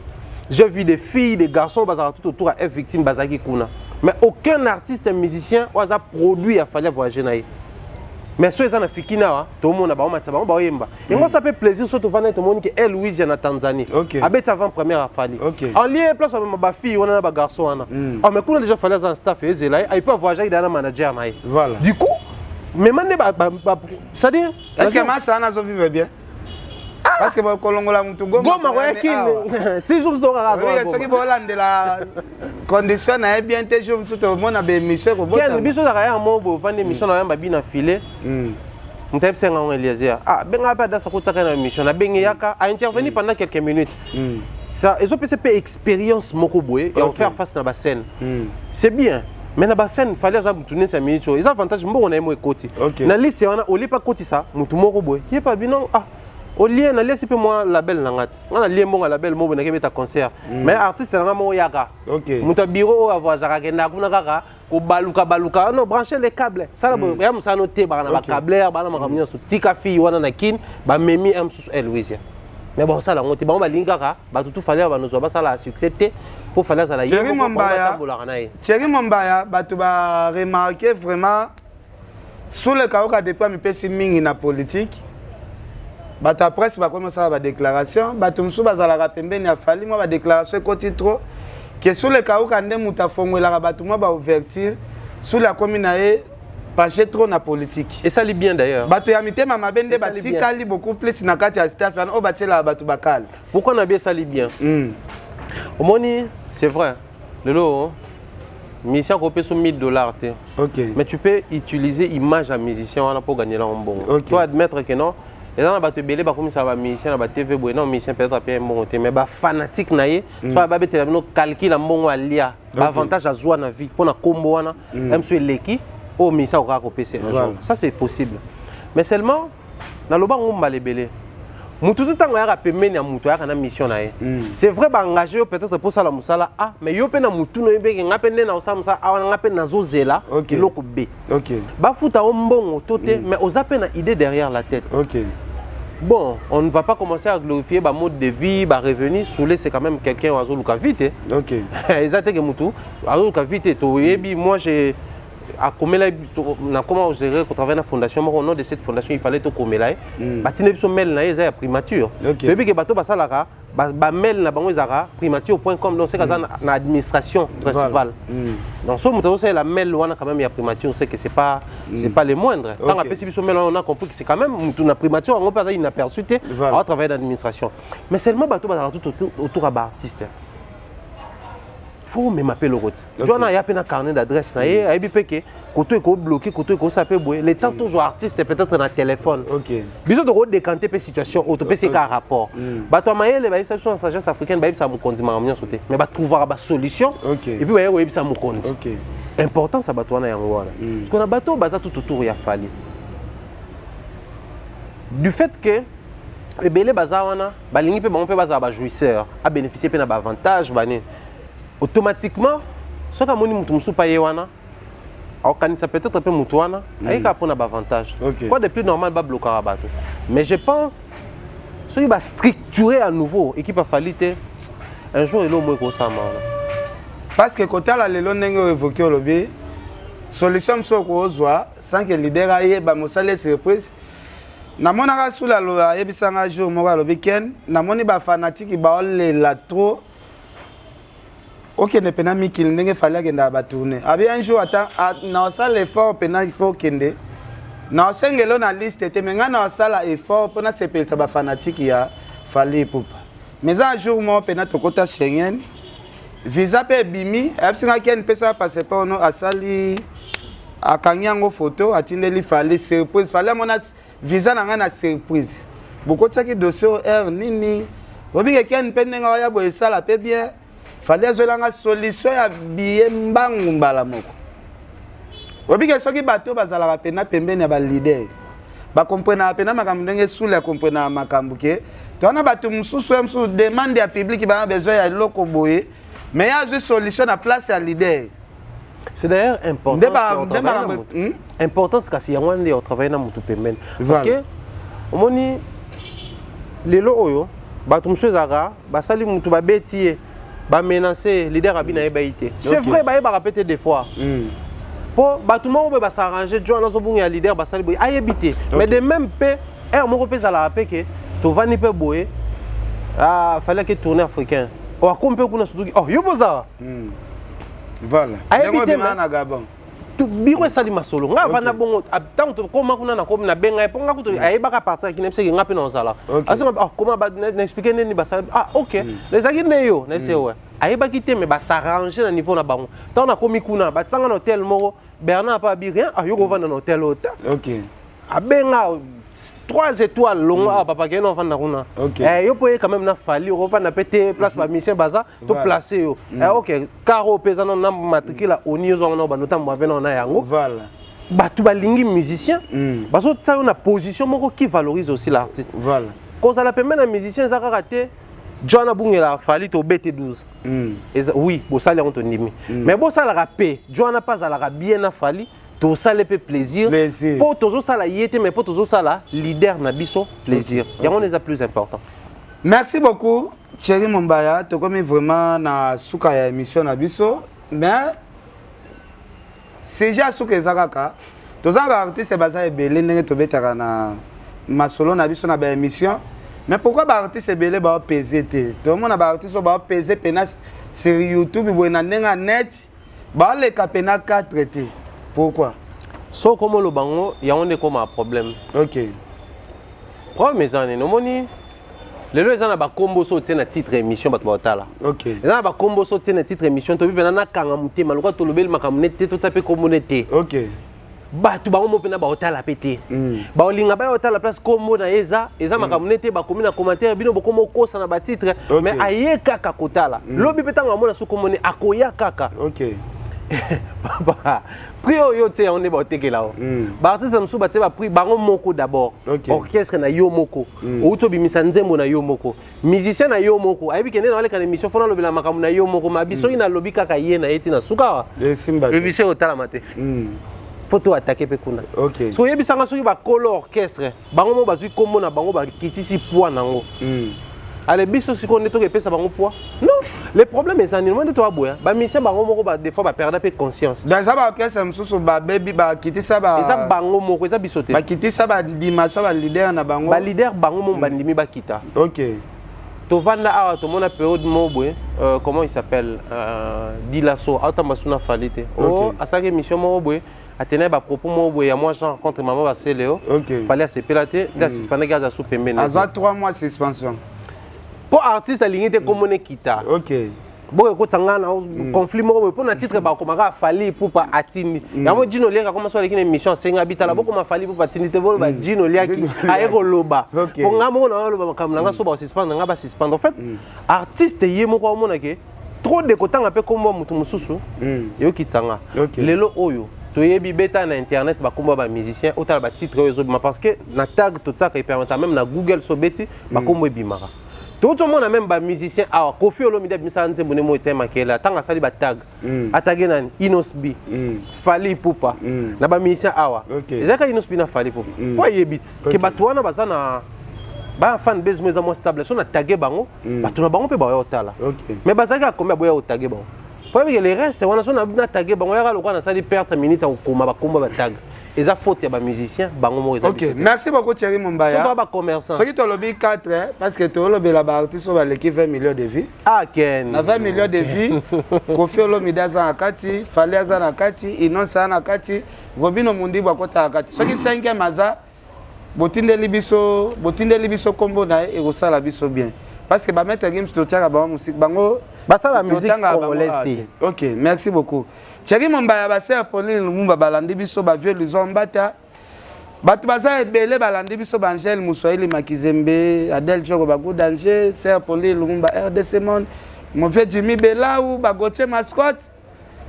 J'ai vu des filles, des garçons bazaka tout autour à F victime bazaki kuna. Mais aucun artiste et musicien n'a produit à falloir voyager naï. Mais ceux qui ont fait kina, tout le monde a ba mataba ba yemba. Et moi ça fait plaisir surtout vana tout le monde qui est Louise en Tanzanie. Abet avant première à Fali. En lien place avec ma fille on a ba garçon ana. Ah mais kuna déjà fallait un staff et là il peut voyager dans un manager naï. Voilà. Du coup mais mané ça dit est-ce que ma ça na zo vivre bien? Parce que kolongola mutu goma kwa kile ti jour zo razo oui ce qui bolande la condition na bien te jour tout le monde a be mission ko bota quel biso za ya mo bo vande mission na yamba bina filer mtep senga on Eliezer ah benga pa da sa ko tsaka na mission na benga yaka a intervenir pendant quelques minutes ça ils ont peut expérience moko boye et on faire face na ba scène c'est bien. Mais na ba scène fallait ça tourner 5 minutes ils avantage mbo na mo ekoti na liste wana oli pa koti ça mutu moko boye ye pa bino ah au lien na laisse peu moi label nangati on a lien mon label mo na kebeta concert mais artiste na mo yaka muta bureau avoir jaka kenda kuna kaka ko baluka non brancher les câbles ça la ya musa noter ba na ba câbleur ba na makamnyo so tika fi wana na kin ba memi am sous Louise mais bon ça la ngoti ba linga ka ba tout fallait ba nous ba ça la succès pour faire ça la Thierry Mombaya ba tu ba remarquer vraiment sous le cas où depuis mi pesi mingi na politique. Bata presse va commencer à la déclaration, batumsu bazala pembeni a fali moi ba déclaration côté trop que sur le cas où kande muta fongola batuma ba ouverture sur la commune aé passer trop na politique. Et ça lit bien d'ailleurs. Bato ya mitema mabende batikali beaucoup plus na kati ya staff o batela batu bakal. Pourquoi on a bien ça lit bien? Au moni, c'est vrai. Le lot mission copé sur $1000 OK. Mais tu peux utiliser image à musicien pour gagner là en bon. Tu dois admettre que non. Les gens ont belé comme ça va musicien na TV boy non musicien peut-être à payer bon mais ba fanatique naie soit ba betela no calcul mbongo alia avantage à joie na vie pour na combo wana MC leki au musicien au PC ça c'est possible mais seulement na loba ngomba lebele mutu tout temps ya pemeni ya mutu ya kana mission naie c'est vrai ba engager peut-être pour ça la musala ah mais yo pe na mutu no yebeke ngapende na osamsa awana ngape na zozela kiloko B ba futa mbongo toté mais ozape na idée derrière la tête bon, on ne va pas commencer à glorifier le mode de vie, le revenu. Soulé, c'est quand même quelqu'un qui a joué vite. Ok. Exactement. Moi, j'ai. Comment gérer quand on travaille dans la fondation, au nom de cette fondation, il fallait tout comme là. Bâtiner son mail là, il y a primature. Depuis que bateau basa là, mail na bango zara primature.com donc c'est la administration principale. Donc ce montant c'est la mail wana quand même il y a primature, c'est que c'est pas les moindres. Quand on a passé sur mail on a compris que c'est quand même la primature on peut inaperçu à travailler dans l'administration. Mais seulement bateau basa tout autour à artiste. Faut me m'appeler le route. Tu vois, il y a un carnet d'adresse. Il y a un peu côté bloqué, côté sapé les temps toujours artistes peut-être dans le téléphone. OK. Bisous de décanter la situation, auto c'est un rapport. Bah toi maïe les baïs sont sagesse africaine, baïs ça me conduit ma sauter. Mais bah trouver une solution. Et puis baïs ça me conduit. OK. Important ça bateau na yango wana. Parce qu'on a bateau basa tout autour ya fali. Du fait que les belé bazawana, balingi pe bon pe baza ba jouisseur, a bénéficier pe na ba avantage bani. Automatiquement, ce que moni mutu musu paye wana, ça peut-être un peu mutu wana, aïe ka pona avantage. Quoi de plus normal ba bloquer à bateau. Mais je pense ce qui va structurer à nouveau équipe a falité un jour il au moins comme ça parce que quand la lelo ndenge évoqué au lobby solution soko ozwa sans que leader aye ba mosale surprise na mona ka sula lo ayebisanga jour moko lobby ken na moni ba fanatique ba la trop Ok, ne pena mikil ndenge fallait que ndaba tourner. Abi un jour na ça l'effort pena il faut kende. Na sengelo na liste te menga na sala effort pona sepelisa ba fanatique ya fallait poupa. Mais un jour moi pena tokota Schengen. Visa pe bimi, absinga ken pesa passeport no asali akanyango photo atindeli fallait surprise fallait mona visa na ngana surprise. Beaucoup de ça qui dossier R nini. Obi ken penenga ya bo esala pe bien. Fallait que solution ya billet mbangu mbala moko. Obi ke soki bato bazala pena pembeni ba leader. Ba comprendre pena makambo ndenge sous la comprendre makambo ke. Tona bato mususu msu demande ya public ba besoin ya loko boye. Mais il y a une solution à place à leader. C'est d'ailleurs important. Important c'est que si on travaille dans mutu pembeni. Parce que omoni lelo oyo bato msu zaka basali mutu ba betie. Ba menacer leader abina ebaité. C'est vrai ba répéter des fois. Pour ba tout monde ba s'arranger jo na zo bunga leader ba sali boy ayebité. Mais de même pe moko pe za la rapé que to vani pe boy fallait que tourner africain. O akompe kuna surtout yo boza. Voilà. Ayebité na Gabon. Tu biro sali masolo nga vana bongo tant to koma kuna na kom na benga po nga kuto ayebaka partir ki nemse nga pe na sala asema comment ba na expliquer neni ba sala OK les akine yo na se ouais ayebaki te mais ba s'arranger na niveau na bango tant na komi kuna ba tsanga na hôtel moko Bernard pas bi rien yo go vanda na hôtel hôtel OK abenga 3 étoiles longa papa ke no vanda kuna yo poye quand même na fali on va na péter place ba mission baza to placer yo OK caro pesa na matricule oni zo na ba notamment ba na yango voilà batu balingi musicien baso tsa na position moko qui valorise aussi l'artiste voilà quand ça la permet na musicien za raté Joana Bungela fali to BT12 oui bo sala on to ndimi mais bo sala rapé Joana pas ala bien na fali to sala pe plaisir pour tozo sala yete mais pour tozo sala leader na biso plaisir yango les a plus important. Merci beaucoup Thierry Mombaya to comme vraiment na suka ya émission na biso mais c'est déjà suka ezakaka toza ba artiste baza ebele ndenge to betaka na masolo na biso na ba émission. Mais pourquoi les artistes belé ba peser te? Tout le monde ba artistes ba peser penas sur YouTube bo na nenga net ba le kapena 4 te. Pourquoi? So comme le bango ya on est comme un problème. OK. Quoi mes amis, no moni le lo ezana ba combo so tena titre émission bato batala. OK. Ezana ba combo so tena titre émission to bi na kanga mutema lokwa to lobel makamnete to tape communauté. OK. Batu bango mo pena ba hotala pété ba olinga ba hotala place kombo na eza makamnete ba komina commentaire bino bokomo kosa na ba titre mais aye kaka kotala lobi petanga mona su komone akoya kaka OK papa prio yo te on est ba tekela o ba artiste msu ba te ba pri bango moko d'abord orchestre na yo moko o to bimisa nzembo na yo moko musicien na yo moko ayebi kende na wale kana émission fona lobela makamu na yo moko mabiso ina lobi kaka ye na yeti na suka musicien hotala mate faut attaquer pekuna. OK. So yebi sanga soki ba kolo orchestre, bango mo bazui kombo na bango ba kitisi poids nango. Ale biso siko neto ke pesa bango poids. Non, le problème est animal de toi boya. Ba mission bango moko ba des fois ba perdre peu conscience. Dans ça ba orchestre msusu ba baby ba kitisa ba. Eza bango moko eza bisote. Ba kitisa ba dimasho ba leader na bango. Ba leader bango mo bandimi ba kita. OK. To vanda awa to mona période mo boye, comment il s'appelle Dilasso, autant masuna falite. Oh, asake mission mo boye. Atene ba propos mo boya moi je rencontre maman ba Céléo. Fallait se pélater dans suspendre gaz sous pembene. Aza 3 mois suspension. Pour artiste aligné comme on kita. OK. Bon ko tanga na conflit mo pour na titre ba komaka fali pour pas atini. Ya mo Dino Liaka comme ça avec une émission senga bitala boko ma fali pour pas atini te ba Dino Liaki ayeko loba. Pour nga mo na loba kam na so ba suspendre nga ba suspendre. En fait artiste yé mo ko mona ke trop de kotanga pe comme mutu mususu. Yo kitanga. Lelo oyo to yebi beta na internet ba kombo ba musicien autant ba titre oyo parce que na tag tout ça qui permet même na Google so beti ba kombo ebimaka tout le monde a même ba musicien a Kofi Olomide bimisa nzembo ne mo tema kela tanga sali ba tag atage nani Inosbi Fali Poupa na ba musicien awa ezaka Inosbi na Fali Poupa po yebit ke batu wana bazana ba fan base mo za mo stable so na tagé bango batu na bango pe ba yo tala mais bazaka combien boya o tagé bango Pour que les restes, on a son abna tagué, on a le droit de salir perdre minute au combat, combat tag. Et ça faute à musicien, ok, merci beaucoup Thierry Mombaya. C'est pas commerçant. Ce qui te lobby 4 parce que tu lobby la artiste sur l'équipe 20 millions de vies. Ah Ken. Na 20 millions de vies. Kofi Olomide za nakati, Fally za nakati, Innocent nakati, Robino Mundi bakota nakati. Ce qui 5e maza botindeli biso kombo na e kosala biso bien. Parce que ba mettre game to tchaka ba musique bango ça la musique congolaise. Ok, merci beaucoup. Thierry Mombaya ba sœur Pauline Lumumba balandi biso ba vieux Luzombata. Batu baza ebele balandi biso ba Angel Moussoili Makizembe, Adel Djoko ba Good Danger, sœur Pauline Lumumba RDC Monde, mon vieux Jimmy Belaou, ba Gauthier Mascotte.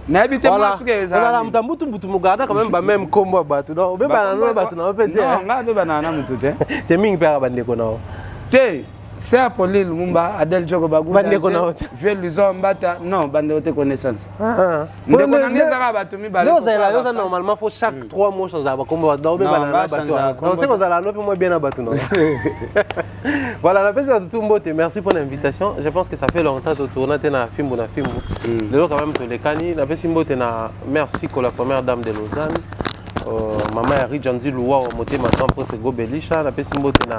Na habité moi ce que les amis. Voilà, mutambutu mutu mugarda quand même ba même combo batu. Non, be banana batu na opete. Non, nga be banana mutu te. Te mingi pera bande ko na. Te c'est Pauline Lumumba, Adel Djoko ba Good Danger. Vieux Luzombata, non, bande haute connaissance. Ndeko nangé zaka batu mi bale. Non, ça normalement faut chaque 3 mois changer ba combo ba be banana batu. Non, c'est qu'on a la nopi moi bien na batu non. Voilà, la personne tout mbote, merci pour l'invitation. Je pense que ça fait longtemps que tourner na film na film. Le quand même to les cani, la personne mbote na merci pour la première dame de Lausanne. Maman Harry Janzi Loua moté ma grand prêtre Gobelisha, la personne mbote na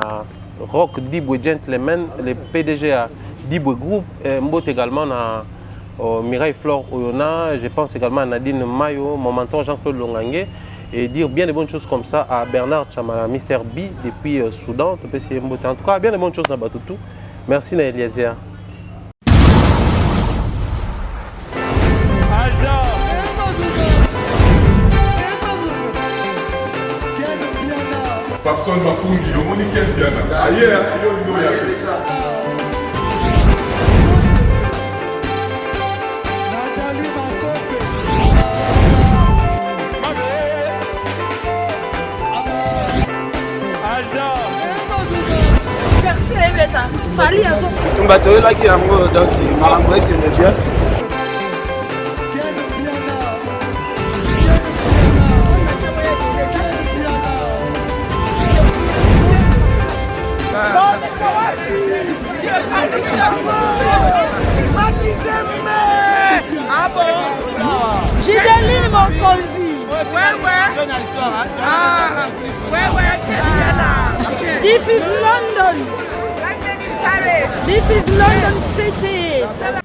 Rock Dibwe Gentleman, le PDG à Dibwe Group, mbote également na Mireille Flore Oyona, je pense également à Nadine Mayo, mon mentor Jean-Claude Longangé. Et dire bien de bonnes choses comme ça à Bernard Chamala, Mr. B depuis Soudan. En tout cas, bien de bonnes choses dans Batoutou. Merci Eliezer. Personne m'a conduit, le monde est bien. Ailleurs, il y a Fally a on va te là qui a donc malambo qui me dit ah bon j'ai des lignes mon conduit This is London. This is London City.